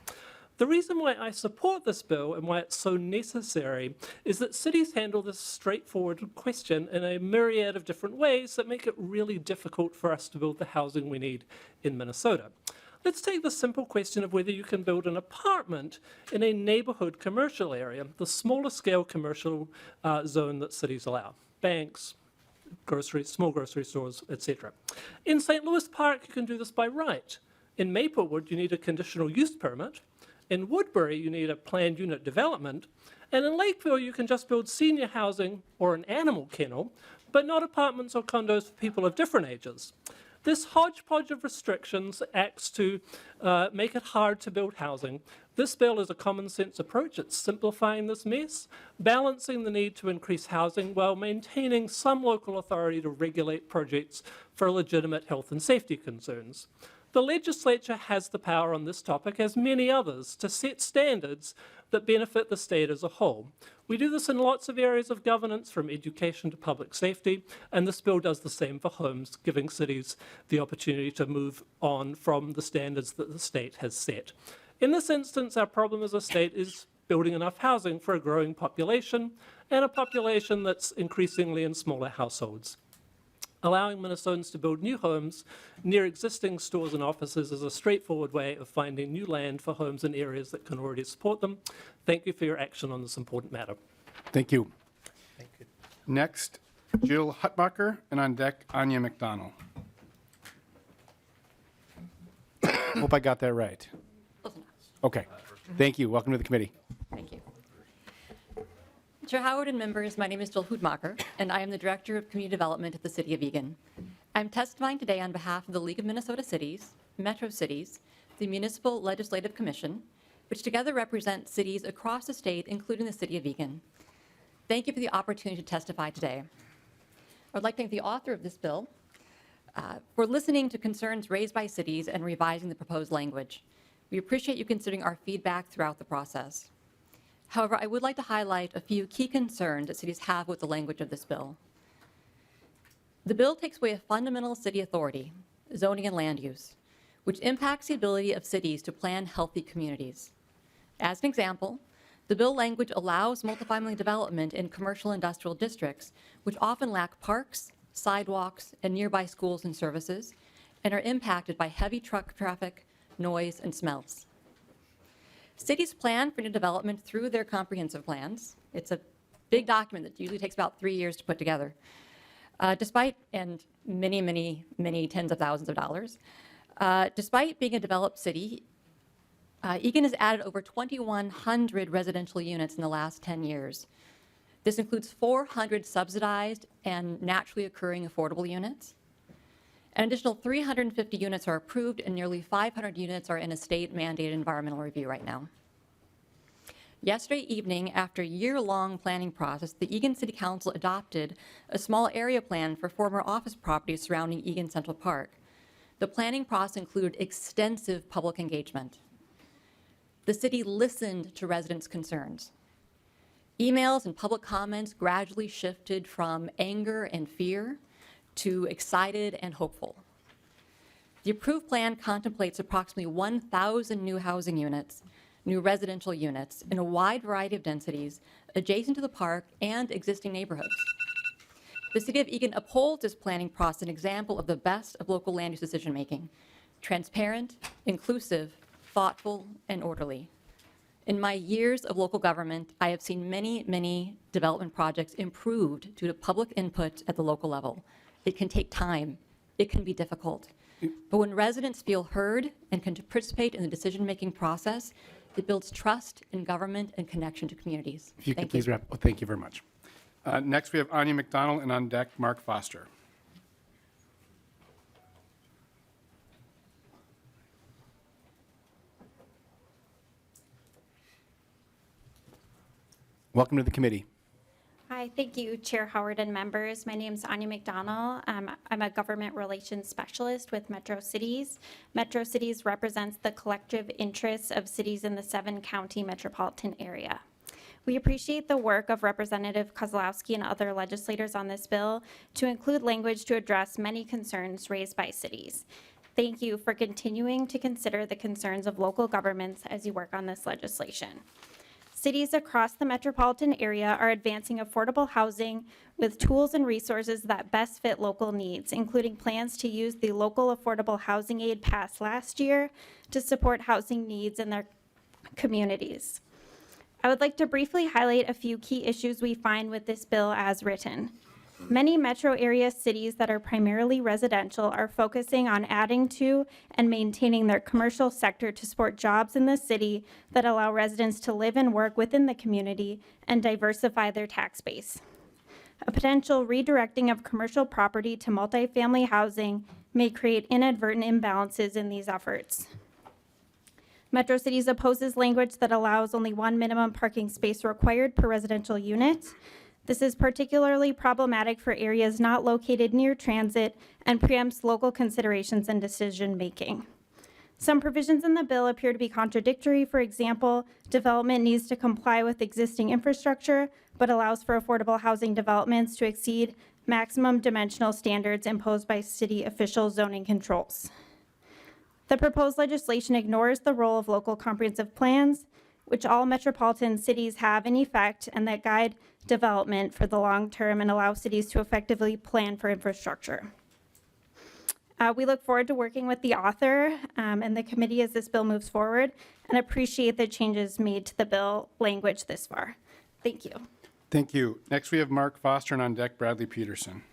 The reason why I support this bill and why it's so necessary is that cities handle this straightforward question in a myriad of different ways that make it really difficult for us to build the housing we need in Minnesota. Let's take the simple question of whether you can build an apartment in a neighborhood commercial area, the smaller scale commercial zone that cities allow. Banks, groceries, small grocery stores, etc. In St. Louis Park, you can do this by right. In Maplewood, you need a conditional use permit. In Woodbury, you need a planned unit development. And in Lakeville, you can just build senior housing or an animal kennel, but not apartments or condos for people of different ages. This hodgepodge of restrictions acts to make it hard to build housing. This bill is a common sense approach. It's simplifying this mess, balancing the need to increase housing while maintaining some local authority to regulate projects for legitimate health and safety concerns. The legislature has the power on this topic, as many others, to set standards that benefit the state as a whole. We do this in lots of areas of governance, from education to public safety, and this bill does the same for homes, giving cities the opportunity to move on from the standards that the state has set. In this instance, our problem as a state is building enough housing for a growing population, and a population that's increasingly in smaller households. Allowing Minnesotans to build new homes near existing stores and offices is a straightforward way of finding new land for homes in areas that can already support them. Thank you for your action on this important matter. Thank you. Thank you. Next, Jill Hutmacher, and on deck, Anya McDonald. Hope I got that right. Okay. Thank you. Welcome to the committee. Thank you. Chair Howard and members, my name is Jill Hoodmacher, and I am the Director of Community Development at the City of Eagan. I'm testifying today on behalf of the League of Minnesota Cities, Metro Cities, the Municipal Legislative Commission, which together represent cities across the state, including the City of Eagan. Thank you for the opportunity to testify today. I would like to thank the author of this bill for listening to concerns raised by cities and revising the proposed language. We appreciate you considering our feedback throughout the process. However, I would like to highlight a few key concerns that cities have with the language of this bill. The bill takes away a fundamental city authority, zoning and land use, which impacts the ability of cities to plan healthy communities. As an example, the bill language allows multifamily development in commercial industrial districts, which often lack parks, sidewalks, and nearby schools and services, and are impacted by heavy truck traffic, noise, and smells. Cities plan for new development through their comprehensive plans. It's a big document that usually takes about 3 years to put together. Despite, and many tens of thousands of dollars, despite being a developed city, Eagan has added over 2,100 residential units in the last 10 years. This includes 400 subsidized and naturally occurring affordable units. An additional 350 units are approved, and nearly 500 units are in a state-mandated environmental review right now. Yesterday evening, after a year-long planning process, the Eagan City Council adopted a small area plan for former office properties surrounding Eagan Central Park. The planning process included extensive public engagement. The city listened to residents' concerns. Emails and public comments gradually shifted from anger and fear to excited and hopeful. The approved plan contemplates approximately 1,000 new housing units, new residential units in a wide variety of densities adjacent to the park and existing neighborhoods. The City of Eagan upholds this planning process, an example of the best of local land use decision-making: transparent, inclusive, thoughtful, and orderly. In my years of local government, I have seen many development projects improved due to public input at the local level. It can take time. It can be difficult. But when residents feel heard and can participate in the decision-making process, it builds trust in government and connection to communities. If you could Thank please you. wrap. Oh, thank you very much. Next, we have Anya McDonald, and on deck, Mark Foster. Welcome to the committee. Hi, thank you, Chair Howard and members. My name is Anya McDonald. I'm a government relations specialist with Metro Cities. Metro Cities represents the collective interests of cities in the 7-county metropolitan area. We appreciate the work of Representative Kozlowski and other legislators on this bill to include language to address many concerns raised by cities. Thank you for continuing to consider the concerns of local governments as you work on this legislation. Cities across the metropolitan area are advancing affordable housing with tools and resources that best fit local needs, including plans to use the local affordable housing aid passed last year to support housing needs in their communities. I would like to briefly highlight a few key issues we find with this bill as written. Many metro area cities that are primarily residential are focusing on adding to and maintaining their commercial sector to support jobs in the city that allow residents to live and work within the community and diversify their tax base. A potential redirecting of commercial property to multifamily housing may create inadvertent imbalances in these efforts. Metro Cities opposes language that allows only one minimum parking space required per residential unit. This is particularly problematic for areas not located near transit and preempts local considerations and decision-making. Some provisions in the bill appear to be contradictory. For example, development needs to comply with existing infrastructure, but allows for affordable housing developments to exceed maximum dimensional standards imposed by city official zoning controls. The proposed legislation ignores the role of local comprehensive plans, which all metropolitan cities have in effect and that guide development for the long term and allow cities to effectively plan for infrastructure. We look forward to working with the author and the committee as this bill moves forward and appreciate the changes made to the bill language this far. Thank you. Thank you. Next, we have Mark Foster, and on deck, Bradley Peterson.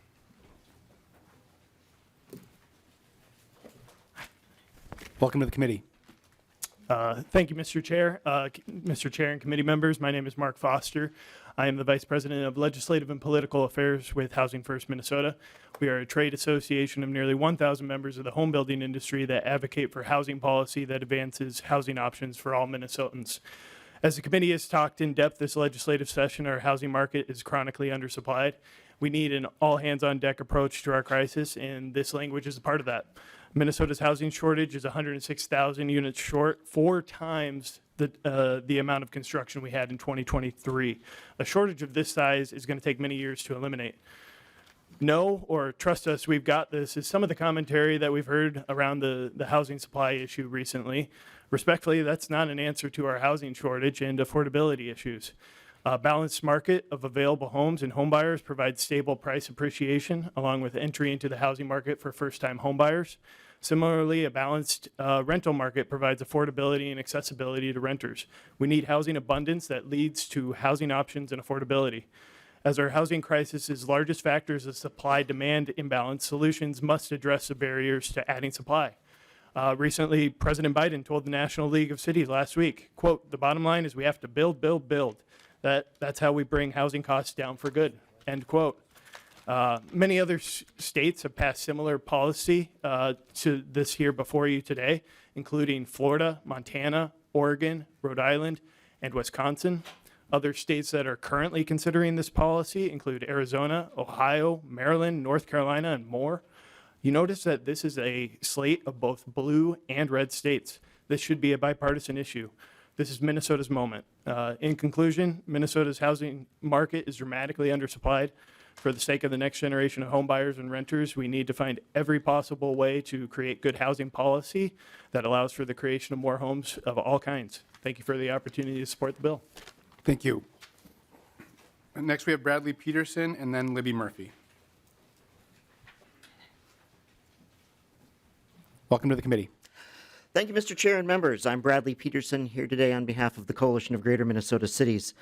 Welcome to the committee. Thank you, Mr. Chair. Mr. Chair and committee members, my name is Mark Foster. I am the Vice President of Legislative and Political Affairs with Housing First Minnesota. We are a trade association of nearly 1,000 members of the home building industry that advocate for housing policy that advances housing options for all Minnesotans. As the committee has talked in depth this legislative session, our housing market is chronically undersupplied. We need an all-hands-on-deck approach to our crisis, and this language is a part of that. Minnesota's housing shortage is 106,000 units short, 4 times the amount of construction we had in 2023. A shortage of this size is going to take many years to eliminate. No, or trust us, we've got this, is some of the commentary that we've heard around the housing supply issue recently. Respectfully, that's not an answer to our housing shortage and affordability issues. A balanced market of available homes and home buyers provides stable price appreciation along with entry into the housing market for first-time home buyers. Similarly, a balanced rental market provides affordability and accessibility to renters. We need housing abundance that leads to housing options and affordability. As our housing crisis's largest factors of supply-demand imbalance, solutions must address the barriers to adding supply. Recently, President Biden told the National League of Cities last week, quote, "The bottom line is we have to build, build, build. That's how we bring housing costs down for good," end quote. Many other states have passed similar policy to this here before you today, including Florida, Montana, Oregon, Rhode Island, and Wisconsin. Other states that are currently considering this policy include Arizona, Ohio, Maryland, North Carolina, and more. You notice that this is a slate of both blue and red states. This should be a bipartisan issue. This is Minnesota's moment. In conclusion, Minnesota's housing market is dramatically undersupplied. For the sake of the next generation of home buyers and renters, we need to find every possible way to create good housing policy that allows for the creation of more homes of all kinds. Thank you for the opportunity to support the bill. Thank you. Next, we have Bradley Peterson and then Libby Murphy. Welcome to the committee. Thank you, Mr. Chair and members. I'm Bradley Peterson here today on behalf of the Coalition of Greater Minnesota Cities.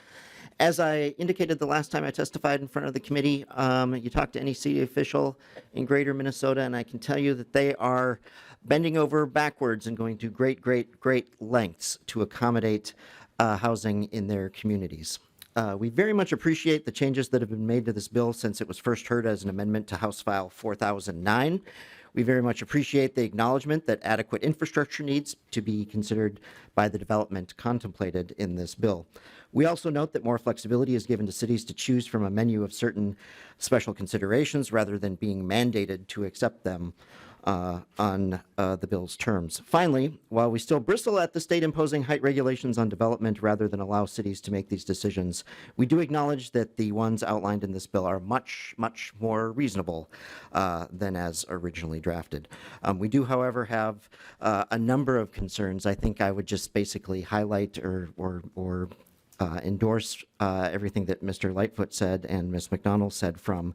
As I indicated the last time I testified in front of the committee, you talk to any city official in Greater Minnesota, and I can tell you that they are bending over backwards and going to great lengths to accommodate housing in their communities. We very much appreciate the changes that have been made to this bill since it was first heard as an amendment to House File 4009. We very much appreciate the acknowledgement that adequate infrastructure needs to be considered by the development contemplated in this bill. We also note that more flexibility is given to cities to choose from a menu of certain special considerations rather than being mandated to accept them on the bill's terms. Finally, while we still bristle at the state imposing height regulations on development rather than allow cities to make these decisions, we do acknowledge that the ones outlined in this bill are much more reasonable than as originally drafted. We do, however, have a number of concerns. I think I would just basically highlight or endorse everything that Mr. Lightfoot said and Ms. McDonald said from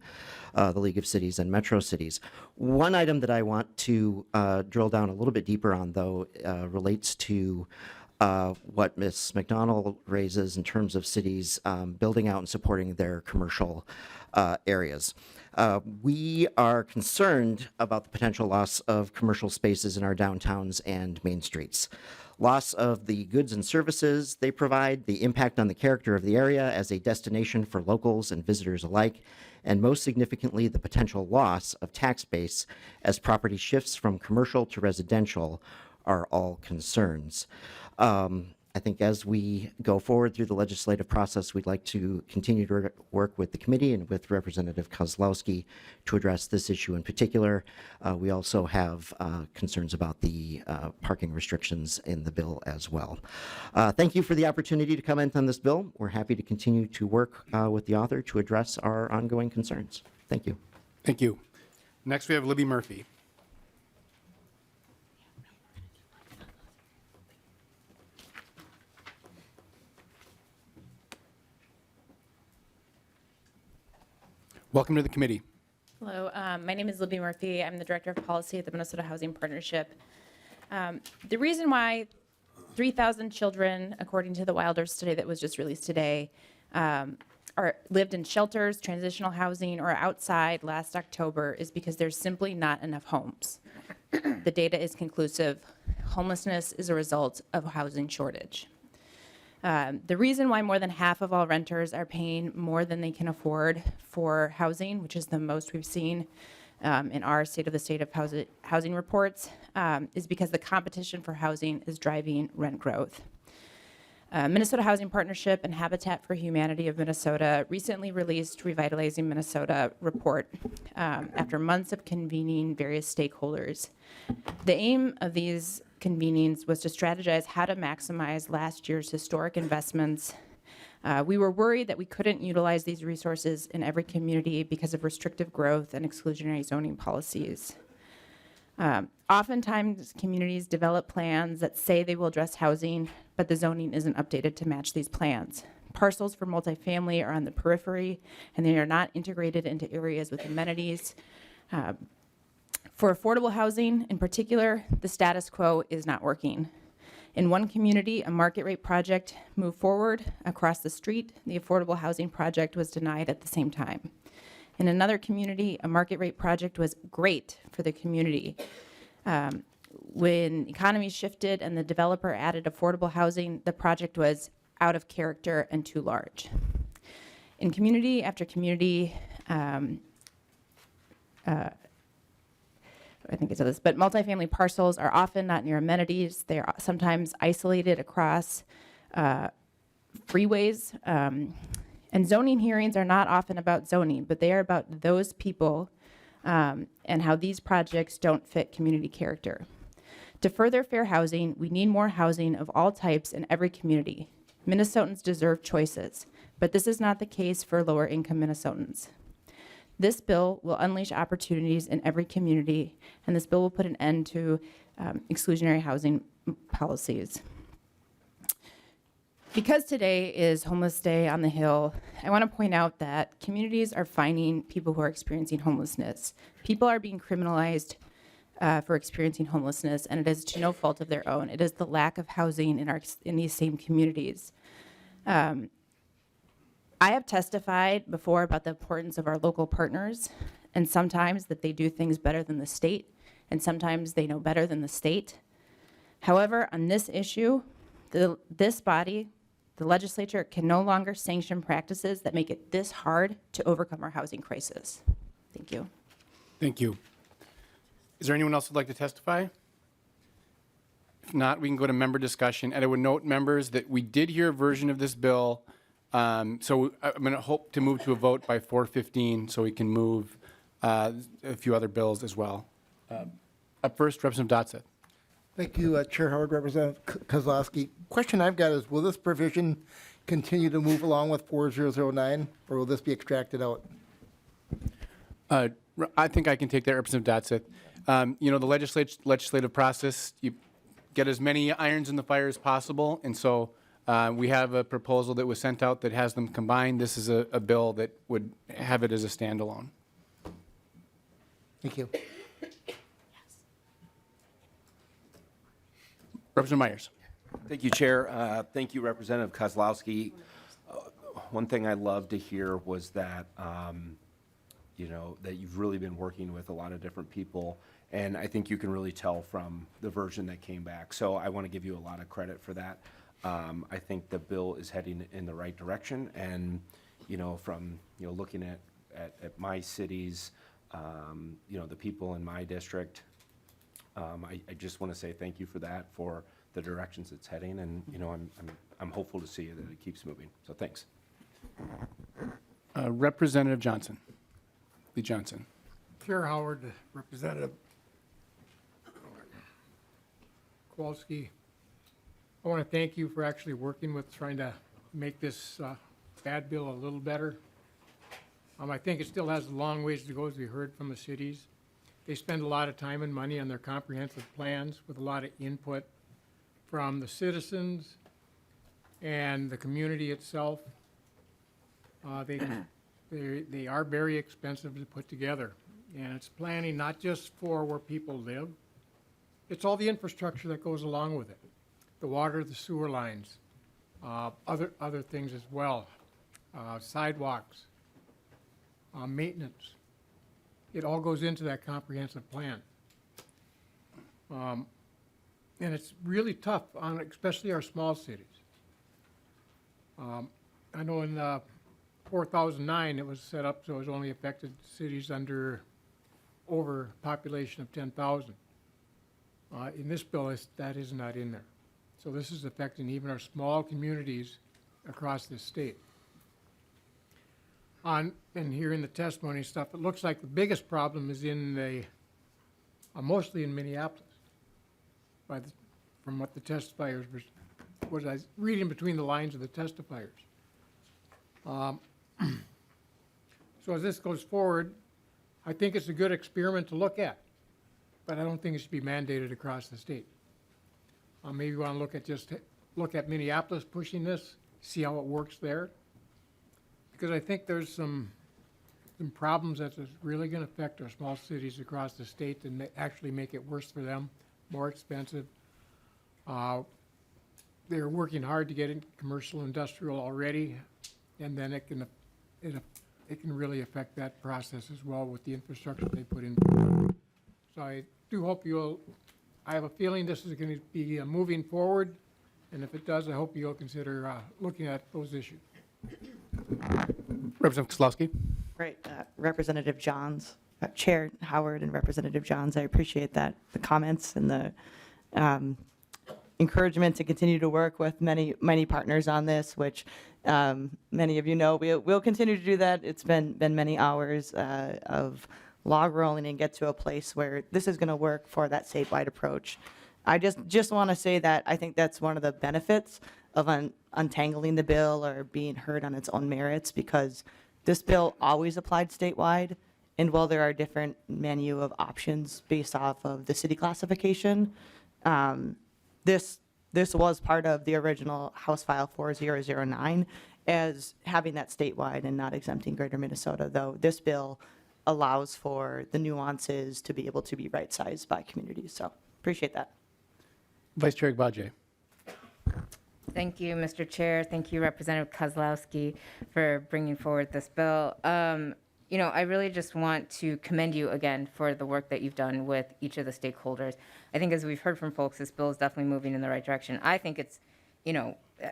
the League of Cities and Metro Cities. One item that I want to drill down a little bit deeper on, though, relates to what Ms. McDonald raises in terms of cities building out and supporting their commercial areas. We are concerned about the potential loss of commercial spaces in our downtowns and main streets. Loss of the goods and services they provide, the impact on the character of the area as a destination for locals and visitors alike, and most significantly, the potential loss of tax base as property shifts from commercial to residential are all concerns. I think as we go forward through the legislative process, we'd like to continue to work with the committee and with Representative Kozlowski to address this issue in particular. We also have concerns about the parking restrictions in the bill as well. Thank you for the opportunity to comment on this bill. We're happy to continue to work with the author to address our ongoing concerns. Thank you. Thank you. Next, we have Libby Murphy. Welcome to the committee. Hello, my name is Libby Murphy. I'm the Director of Policy at the Minnesota Housing Partnership. The reason why 3,000 children, according to the Wilder study that was just released today, lived in shelters, transitional housing, or outside last October is because there's simply not enough homes. The data is conclusive. homelessness is a result of housing shortage. The reason why more than half of all renters are paying more than they can afford for housing, which is the most we've seen in our State of the State of Housing reports, is because the competition for housing is driving rent growth. Minnesota Housing Partnership and Habitat for Humanity of Minnesota recently released Revitalizing Minnesota report after months of convening various stakeholders. The aim of these convenings was to strategize how to maximize last year's historic investments. We were worried that we couldn't utilize these resources in every community because of restrictive growth and exclusionary zoning policies. Oftentimes, communities develop plans that say they will address housing, but the zoning isn't updated to match these plans. Parcels for multifamily are on the periphery, and they are not integrated into areas with amenities. For affordable housing, in particular, the status quo is not working. In one community, a market rate project moved forward. Across the street, the affordable housing project was denied at the same time. In another community, a market rate project was great for the community. When economies shifted and the developer added affordable housing, the project was out of character and too large. In community after community, I think it's this, but multifamily parcels are often not near amenities. They are sometimes isolated across freeways. And zoning hearings are not often about zoning, but they are about those people and how these projects don't fit community character. To further fair housing, we need more housing of all types in every community. Minnesotans deserve choices, but this is not the case for lower income Minnesotans. This bill will unleash opportunities in every community, and this bill will put an end to exclusionary housing policies. Because today is Homeless Day on the Hill, I want to point out that communities are finding people who are experiencing homelessness. People are being criminalized for experiencing homelessness, and it is to no fault of their own. It is the lack of housing in these same communities. I have testified before about the importance of our local partners, and sometimes that they do things better than the state, and sometimes they know better than the state. However, on this issue, this body, the legislature, can no longer sanction practices that make it this hard to overcome our housing crisis. Thank you. Thank you. Is there anyone else who'd like to testify? If not, we can go to member discussion. And I would note, members, that we did hear a version of this bill. So I'm going to hope to move to a vote by 4:15 so we can move a few other bills as well. Up first, Representative Dotseth. Thank you, Chair Howard, Representative Kozlowski. Question I've got is, will this provision continue to move along with 4009, or will this be extracted out? I think I can take that, Representative Dotseth. You know, the legislative process, you get as many irons in the fire as possible, and so we have a proposal that was sent out that has them combined. This is a bill that would have it as a standalone. Thank you. Representative Myers. Thank you, Chair. Thank you, Representative Kozlowski. One thing I love to hear was that, you know, that you've really been working with a lot of different people, and I think you can really tell from the version that came back. So I want to give you a lot of credit for that. I think the bill is heading in the right direction, and, you know, from, you know, looking at my cities, you know, the people in my district, I just want to say thank you for that, for the directions it's heading, and, you know, I'm hopeful to see that it keeps moving. So thanks. Representative Johnson. Lee Johnson. Chair Howard, Representative Kowalski, I want to thank you for actually working with trying to make this bad bill a little better. I think it still has a long ways to go, as we heard from the cities. They spend a lot of time and money on their comprehensive plans with a lot of input from the citizens and the community itself. They are very expensive to put together, and it's planning not just for where people live, it's all the infrastructure that goes along with it. The water, the sewer lines, other things as well, sidewalks, maintenance. It all goes into that comprehensive plan. And it's really tough on especially our small cities. I know in 4009, it was set up so it was only affected cities over population of 10,000. In this bill, that is not in there. So this is affecting even our small communities across the state. And here in the testimony stuff, it looks like the biggest problem is mostly in Minneapolis. From what the testifiers was I reading between the lines of the testifiers. So as this goes forward, I think it's a good experiment to look at, but I don't think it should be mandated across the state. Maybe we want to look at Minneapolis pushing this, see how it works there, because I think there's some problems that is really going to affect our small cities across the state and actually make it worse for them, more expensive. They're working hard to get into commercial industrial already, and then it can really affect that process as well with the infrastructure they put in. So I do hope I have a feeling this is going to be moving forward, and if it does, I hope you'll consider looking at those issues. Representative Kozlowski. Great. Representative Johns, Chair Howard and Representative Johns, I appreciate that, the comments and the encouragement to continue to work with many partners on this, which many of you know we'll continue to do that. It's been many hours of log rolling and get to a place where this is going to work for that statewide approach. I just want to say that I think that's one of the benefits of untangling the bill or being heard on its own merits, because this bill always applied statewide, and while there are different menu of options based off of the city classification, this was part of the original House File 4009 as having that statewide and not exempting Greater Minnesota, though this bill allows for the nuances to be able to be right-sized by communities. So appreciate that. Vice Chair Agbaje. Thank you, Mr. Chair. Thank you, Representative Kozlowski, for bringing forward this bill. I really just want to commend you again for the work that you've done with each of the stakeholders. I think as we've heard from folks, this bill is definitely moving in the right direction. I think it's,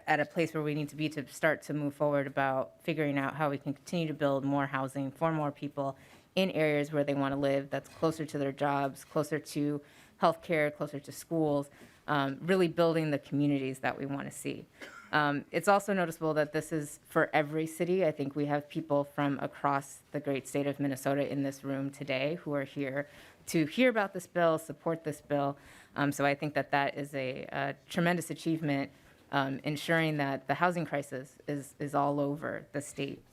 at a place where we need to be to start to move forward about figuring out how we can continue to build more housing for more people in areas where they want to live, that's closer to their jobs, closer to healthcare, closer to schools, really building the communities that we want to see. It's also noticeable that this is for every city. I think we have people from across the great state of Minnesota in this room today who are here to hear about this bill, support this bill. So I think that is a tremendous achievement, ensuring that the housing crisis is all over the state.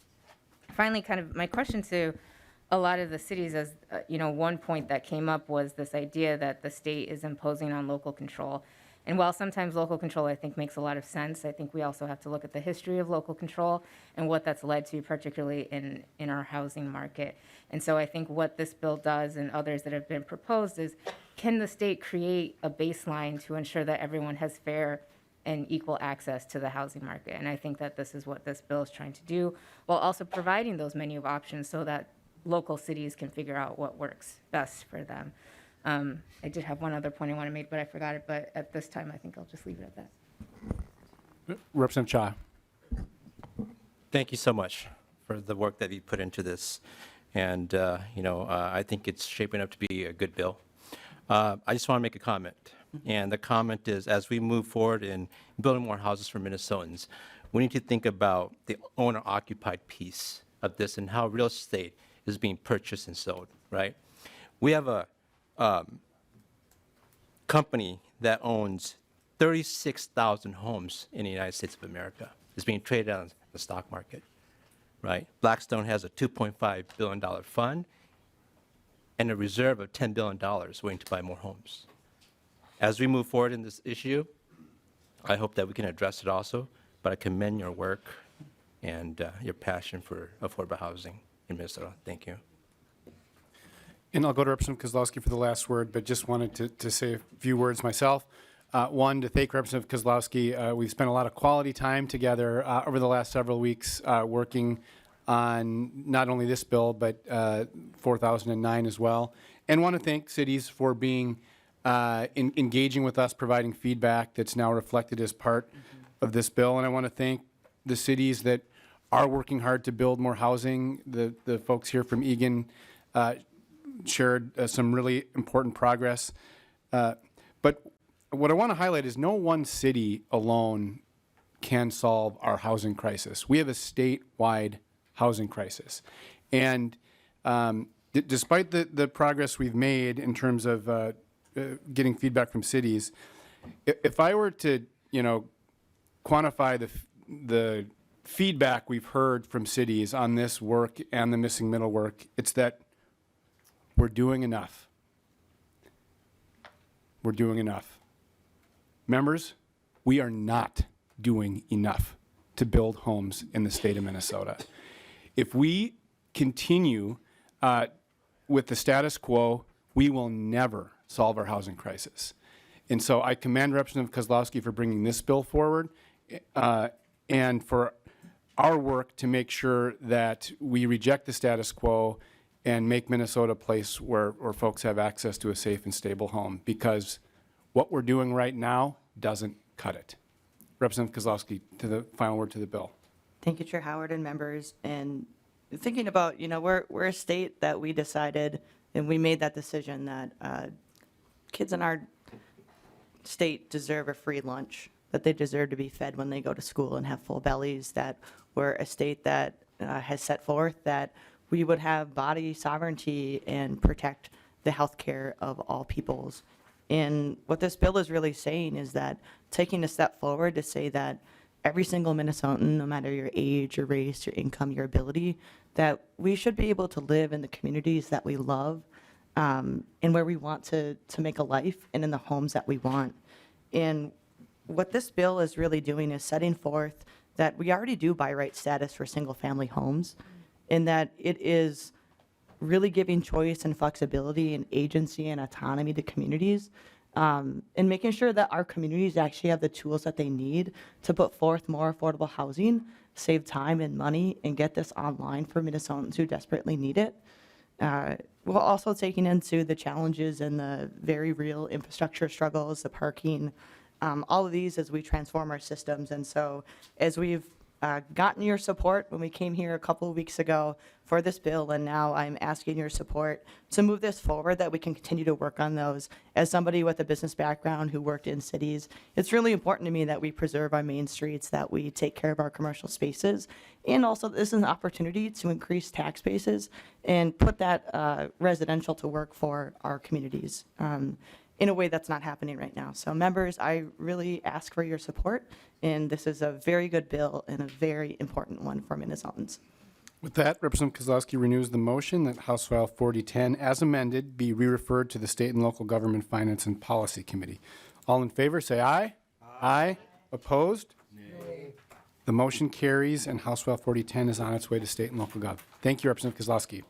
Finally, kind of my question to a lot of the cities, as one point that came up was this idea that the state is imposing on local control. And while sometimes local control, I think, makes a lot of sense, I think we also have to look at the history of local control and what that's led to, particularly in our housing market. And so I think what this bill does and others that have been proposed is, can the state create a baseline to ensure that everyone has fair and equal access to the housing market? And I think that this is what this bill is trying to do, while also providing those menu of options so that local cities can figure out what works best for them. I did have one other point I want to make, but I forgot it. But at this time, I think I'll just leave it at that. Representative Cha. Thank you so much for the work that you put into this. And, I think it's shaping up to be a good bill. I just want to make a comment. And the comment is, as we move forward in building more houses for Minnesotans, we need to think about the owner-occupied piece of this and how real estate is being purchased and sold, right? We have a company that owns 36,000 homes in the United States of America. It's being traded on the stock market, right? Blackstone has a $2.5 billion fund and a reserve of $10 billion waiting to buy more homes. As we move forward in this issue, I hope that we can address it also, but I commend your work and your passion for affordable housing in Minnesota. Thank you. And I'll go to Representative Kozlowski for the last word, but just wanted to say a few words myself. One, to thank Representative Kozlowski. We've spent a lot of quality time together over the last several weeks working on not only this bill, but 4009 as well. And want to thank cities for being engaging with us, providing feedback that's now reflected as part of this bill. And I want to thank the cities that are working hard to build more housing. The folks here from Egan shared some really important progress. But what I want to highlight is no one city alone can solve our housing crisis. We have a statewide housing crisis. And despite the progress we've made in terms of getting feedback from cities, if I were to, quantify the feedback we've heard from cities on this work and the missing middle work, it's that we're doing enough. We're doing enough. Members, we are not doing enough to build homes in the state of Minnesota. If we continue with the status quo, we will never solve our housing crisis. And so I commend Representative Kozlowski for bringing this bill forward and for our work to make sure that we reject the status quo and make Minnesota a place where folks have access to a safe and stable home, because what we're doing right now doesn't cut it. Representative Kozlowski, to the final word to the bill. Thank you, Chair Howard and members. And thinking about, we're a state that we decided and we made that decision that kids in our state deserve a free lunch, that they deserve to be fed when they go to school and have full bellies, that we're a state that has set forth that we would have body sovereignty and protect the health care of all peoples. And what this bill is really saying is that taking a step forward to say that every single Minnesotan, no matter your age, your race, your income, your ability, that we should be able to live in the communities that we love and where we want to make a life and in the homes that we want. And what this bill is really doing is setting forth that we already do by right status for single family homes, and that it is really giving choice and flexibility and agency and autonomy to communities, and making sure that our communities actually have the tools that they need to put forth more affordable housing, save time and money, and get this online for Minnesotans who desperately need it. We're also taking into the challenges and the very real infrastructure struggles, the parking, all of these as we transform our systems. And so as we've gotten your support when we came here a couple of weeks ago for this bill, and now I'm asking your support to move this forward, that we can continue to work on those. As somebody with a business background who worked in cities, it's really important to me that we preserve our main streets, that we take care of our commercial spaces, and also this is an opportunity to increase tax bases and put that residential to work for our communities in a way that's not happening right now. So members, I really ask for your support, and this is a very good bill and a very important one for Minnesotans. With that, Representative Kozlowski renews the motion that House File 4010, as amended, be re-referred to the State and Local Government Finance and Policy Committee. All in favor, say aye. Aye. Opposed? Nay. The motion carries, and House File 4010 is on its way to State and Local Gov. Thank you, Representative Kozlowski.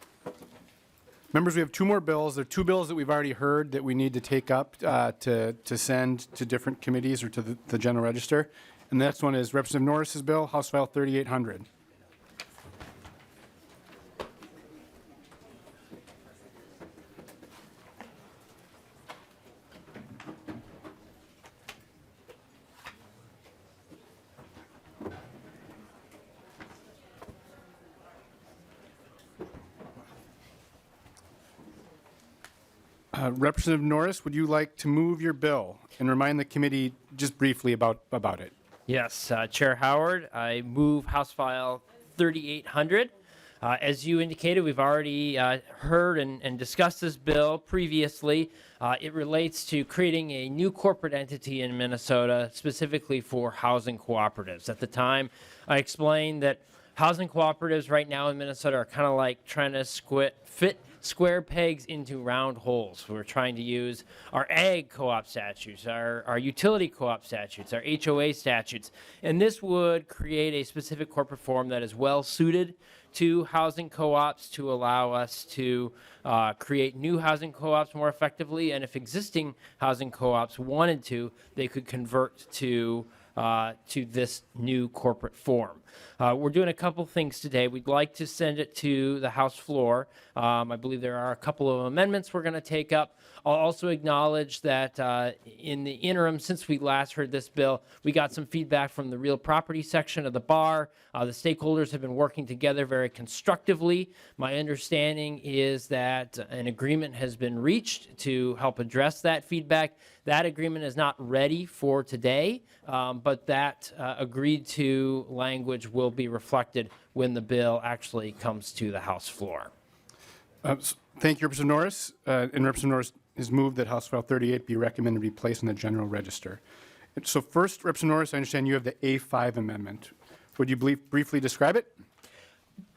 Members, we have two more bills. There are two bills that we've already heard that we need to take up to send to different committees or to the General Register. And the next one is Representative Norris's bill, House File 3800. Representative Norris, would you like to move your bill and remind the committee just briefly about it? Yes, Chair Howard, I move House File 3800. As you indicated, we've already heard and discussed this bill previously. It relates to creating a new corporate entity in Minnesota, specifically for housing cooperatives. At the time, I explained that housing cooperatives right now in Minnesota are kind of like trying to fit square pegs into round holes. We're trying to use our ag co-op statutes, our utility co-op statutes, our HOA statutes, and this would create a specific corporate form that is well suited to housing co-ops to allow us to create new housing co-ops more effectively, and if existing housing co-ops wanted to, they could convert to to this new corporate form. We're doing a couple things today. We'd like to send it to the House floor. I believe there are a couple of amendments we're going to take up. I'll also acknowledge that in the interim, since we last heard this bill, we got some feedback from the real property section of the bar. The stakeholders have been working together very constructively. My understanding is that an agreement has been reached to help address that feedback. That agreement is not ready for today, but that agreed to language will be reflected when the bill actually comes to the House floor. Thank you, Representative Norris. And Representative Norris has moved that House File 38 be recommended to be placed in the General Register. So first, Representative Norris, I understand you have the A5 amendment. Would you briefly describe it?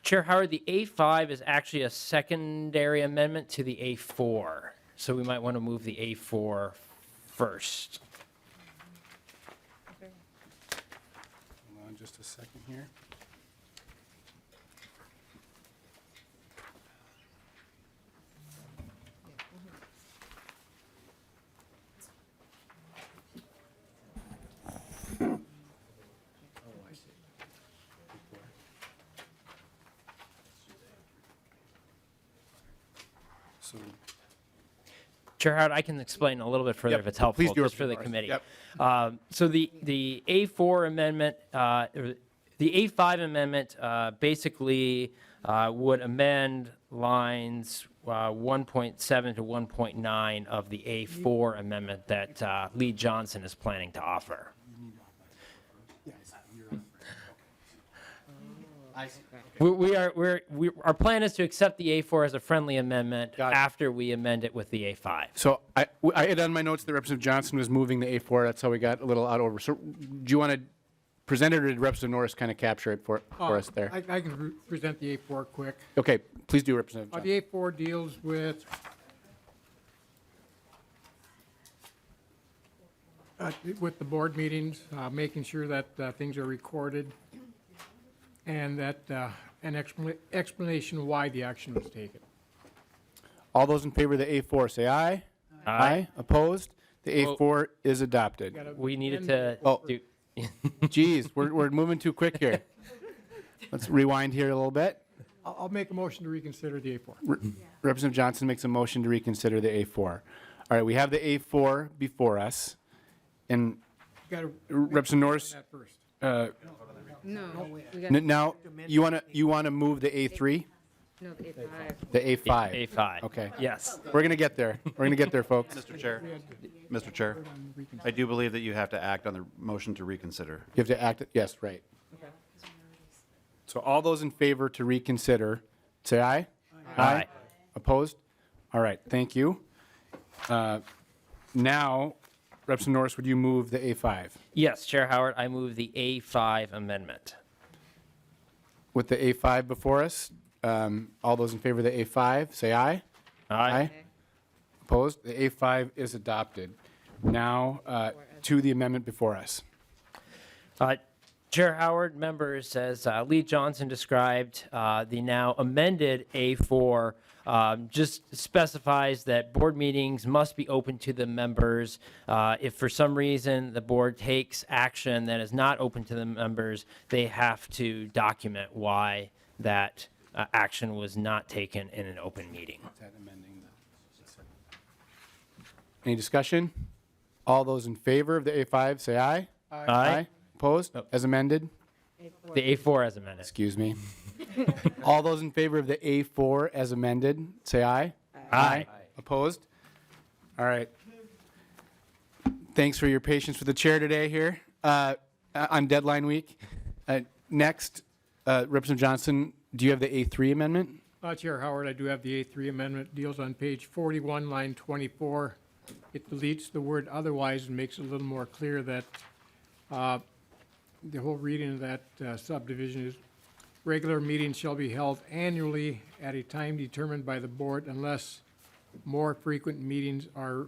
Chair Howard, the A5 is actually a secondary amendment to the A4. So we might want to move the A4 first. Hold on just a second here. So, Chair Howard, I can explain a little bit further Yep, if it's helpful, please do, just for the Representative committee. Norris. Yep. So the A4 amendment, or the A5 amendment basically would amend lines 1.7 to 1.9 of the A4 amendment that Lee Johnson is planning to offer. Our plan is to accept the A4 as a friendly amendment after we amend it with the A5. So I had on my notes that Representative Johnson was moving the A4. That's how we got a little out over. So do you want to present it, or did Representative Norris kind of capture it for us there? I can present the A4 quick. Okay, please do, Representative Johnson. The A4 deals with the board meetings, making sure that things are recorded, and that an explanation why the action was taken. All those in favor of the A4 say aye. Aye. Opposed? The A4 is adopted. We needed to do. Geez, we're moving too quick here. Let's rewind here a little bit. I'll make a motion to reconsider the A4. Representative Johnson makes a motion to reconsider the A4. All right, we have the A4 before us. And Representative Norris, now you want to move the A3? No, the A5. The A5. A5. Okay. Yes. We're going to get there. We're going to get there, folks. Mr. Chair, I do believe that you have to act on the motion to reconsider. You have to act, yes, right. So all those in favor to reconsider, say aye. Aye. Opposed? All right, thank you. Now, Representative Norris, would you move the A5? Yes, Chair Howard, I move the A5 amendment. With the A5 before us, all those in favor of the A5, say aye. Aye. Opposed? The A5 is adopted. Now, to the amendment before us. Chair Howard, members, as Lee Johnson described, the now amended A4 just specifies that board meetings must be open to the members. If for some reason the board takes action that is not open to the members, they have to document why that action was not taken in an open meeting. Any discussion? All those in favor of the A5, say aye. Aye. Opposed? As amended? The A4 as amended. Excuse me. All those in favor of the A4 as amended, say aye. Aye. Opposed? All right. Thanks for your patience with the chair today here on deadline week. Next, Representative Johnson, do you have the A3 amendment? Chair Howard, I do have the A3 amendment. Deals on page 41, line 24. It deletes the word otherwise and makes it a little more clear that the whole reading of that subdivision is regular meetings shall be held annually at a time determined by the board unless more frequent meetings are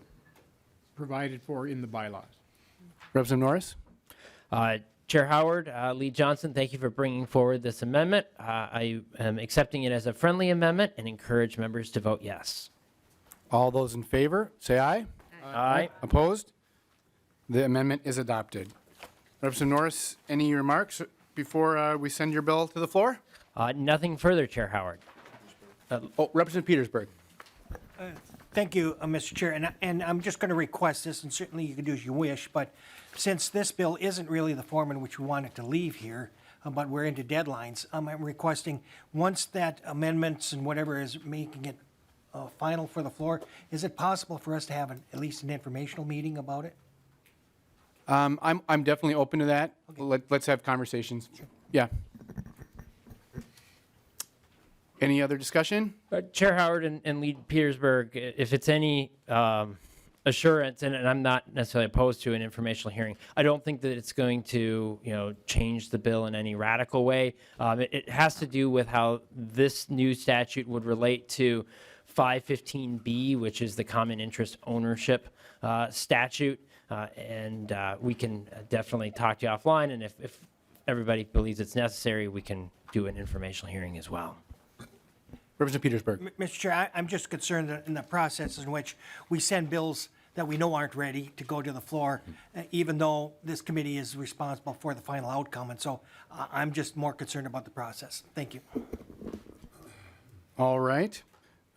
provided for in the bylaws. Representative Norris? Chair Howard, Lee Johnson, thank you for bringing forward this amendment. I am accepting it as a friendly amendment and encourage members to vote yes. All those in favor, say aye. Aye. Opposed? The amendment is adopted. Representative Norris, any remarks before we send your bill to the floor? Nothing further, Chair Howard. Representative Petersburg. Thank you, Mr. Chair, and I'm just going to request this, and certainly you can do as you wish, but since this bill isn't really the form in which we want it to leave here, but we're into deadlines, I'm requesting, once that amendments and whatever is making it final for the floor, is it possible for us to have at least an informational meeting about it? I'm definitely open to that. Let's have conversations. Yeah. Any other discussion? Chair Howard and Lead Petersburg, if it's any assurance, and I'm not necessarily opposed to an informational hearing, I don't think that it's going to, change the bill in any radical way. It has to do with how this new statute would relate to 515B, which is the common interest ownership statute, and we can definitely talk to you offline, and if everybody believes it's necessary, we can do an informational hearing as well. Representative Petersburg. Mr. Chair, I'm just concerned that in the process in which we send bills that we know aren't ready to go to the floor, even though this committee is responsible for the final outcome. And so I'm just more concerned about the process. Thank you. All right.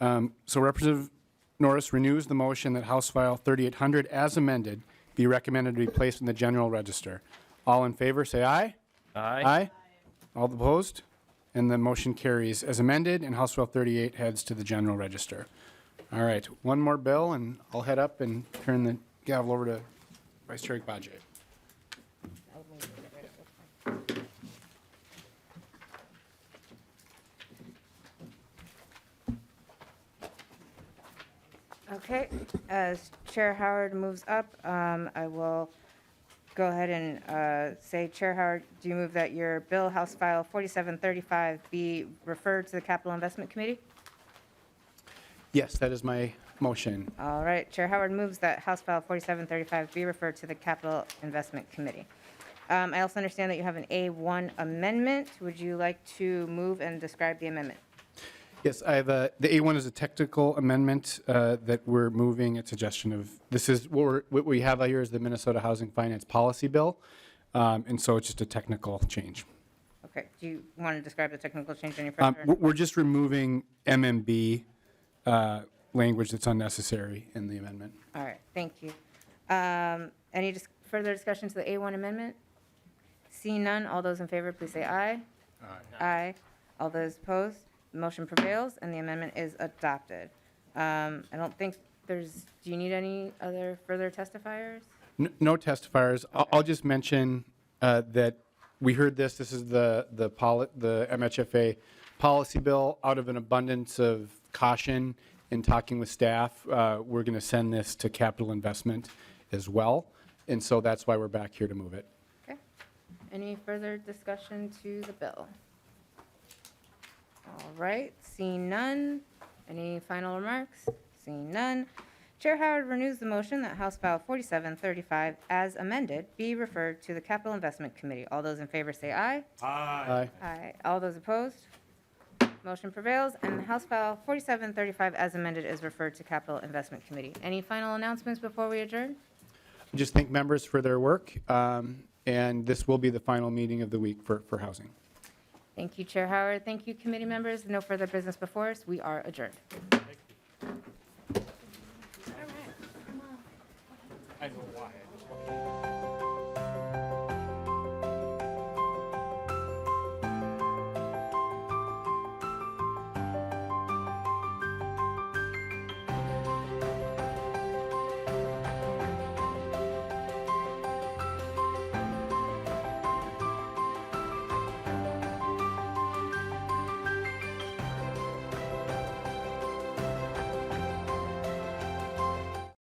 So Representative Norris renews the motion that House File 3800 as amended be recommended to be placed in the general register. All in favor, say aye. Aye. Aye. All opposed? And the motion carries as amended, and House File 38 heads to the general register. All right, one more bill, and I'll head up and turn the gavel over to Vice Chair Ikbaje. Okay, as Chair Howard moves up, I will go ahead and say, Chair Howard, do you move that your bill, House File 4735, be referred to the Capital Investment Committee? Yes, that is my motion. All right, Chair Howard moves that House File 4735 be referred to the Capital Investment Committee. I also understand that you have an A1 amendment. Would you like to move and describe the amendment? Yes, I have the A1 is a technical amendment that we're moving at suggestion of, this is what we have here is the Minnesota Housing Finance Policy Bill, and so it's just a technical change. Okay, do you want to describe the technical change any further? We're just removing MMB language that's unnecessary in the amendment. All right, thank you. Any further discussion to the A1 amendment? Seeing none, all those in favor, please say aye. Aye. Aye. All those opposed? Motion prevails, and the amendment is adopted. I don't think do you need any other further testifiers? No testifiers. I'll just mention that we heard this is the MHFA policy bill. Out of an abundance of caution in talking with staff, we're going to send this to capital investment as well, and so that's why we're back here to move it. Okay. Any further discussion to the bill? All right, seeing none. Any final remarks? Seeing none. Chair Howard renews the motion that House File 4735, as amended, be referred to the Capital Investment Committee. All those in favor say aye. Aye. Aye. All those opposed? Motion prevails, and House File 4735, as amended, is referred to Capital Investment Committee. Any final announcements before we adjourn? Just thank members for their work, and this will be the final meeting of the week for housing. Thank you, Chair Howard. Thank you, committee members. No further business before us. We are adjourned. I know why.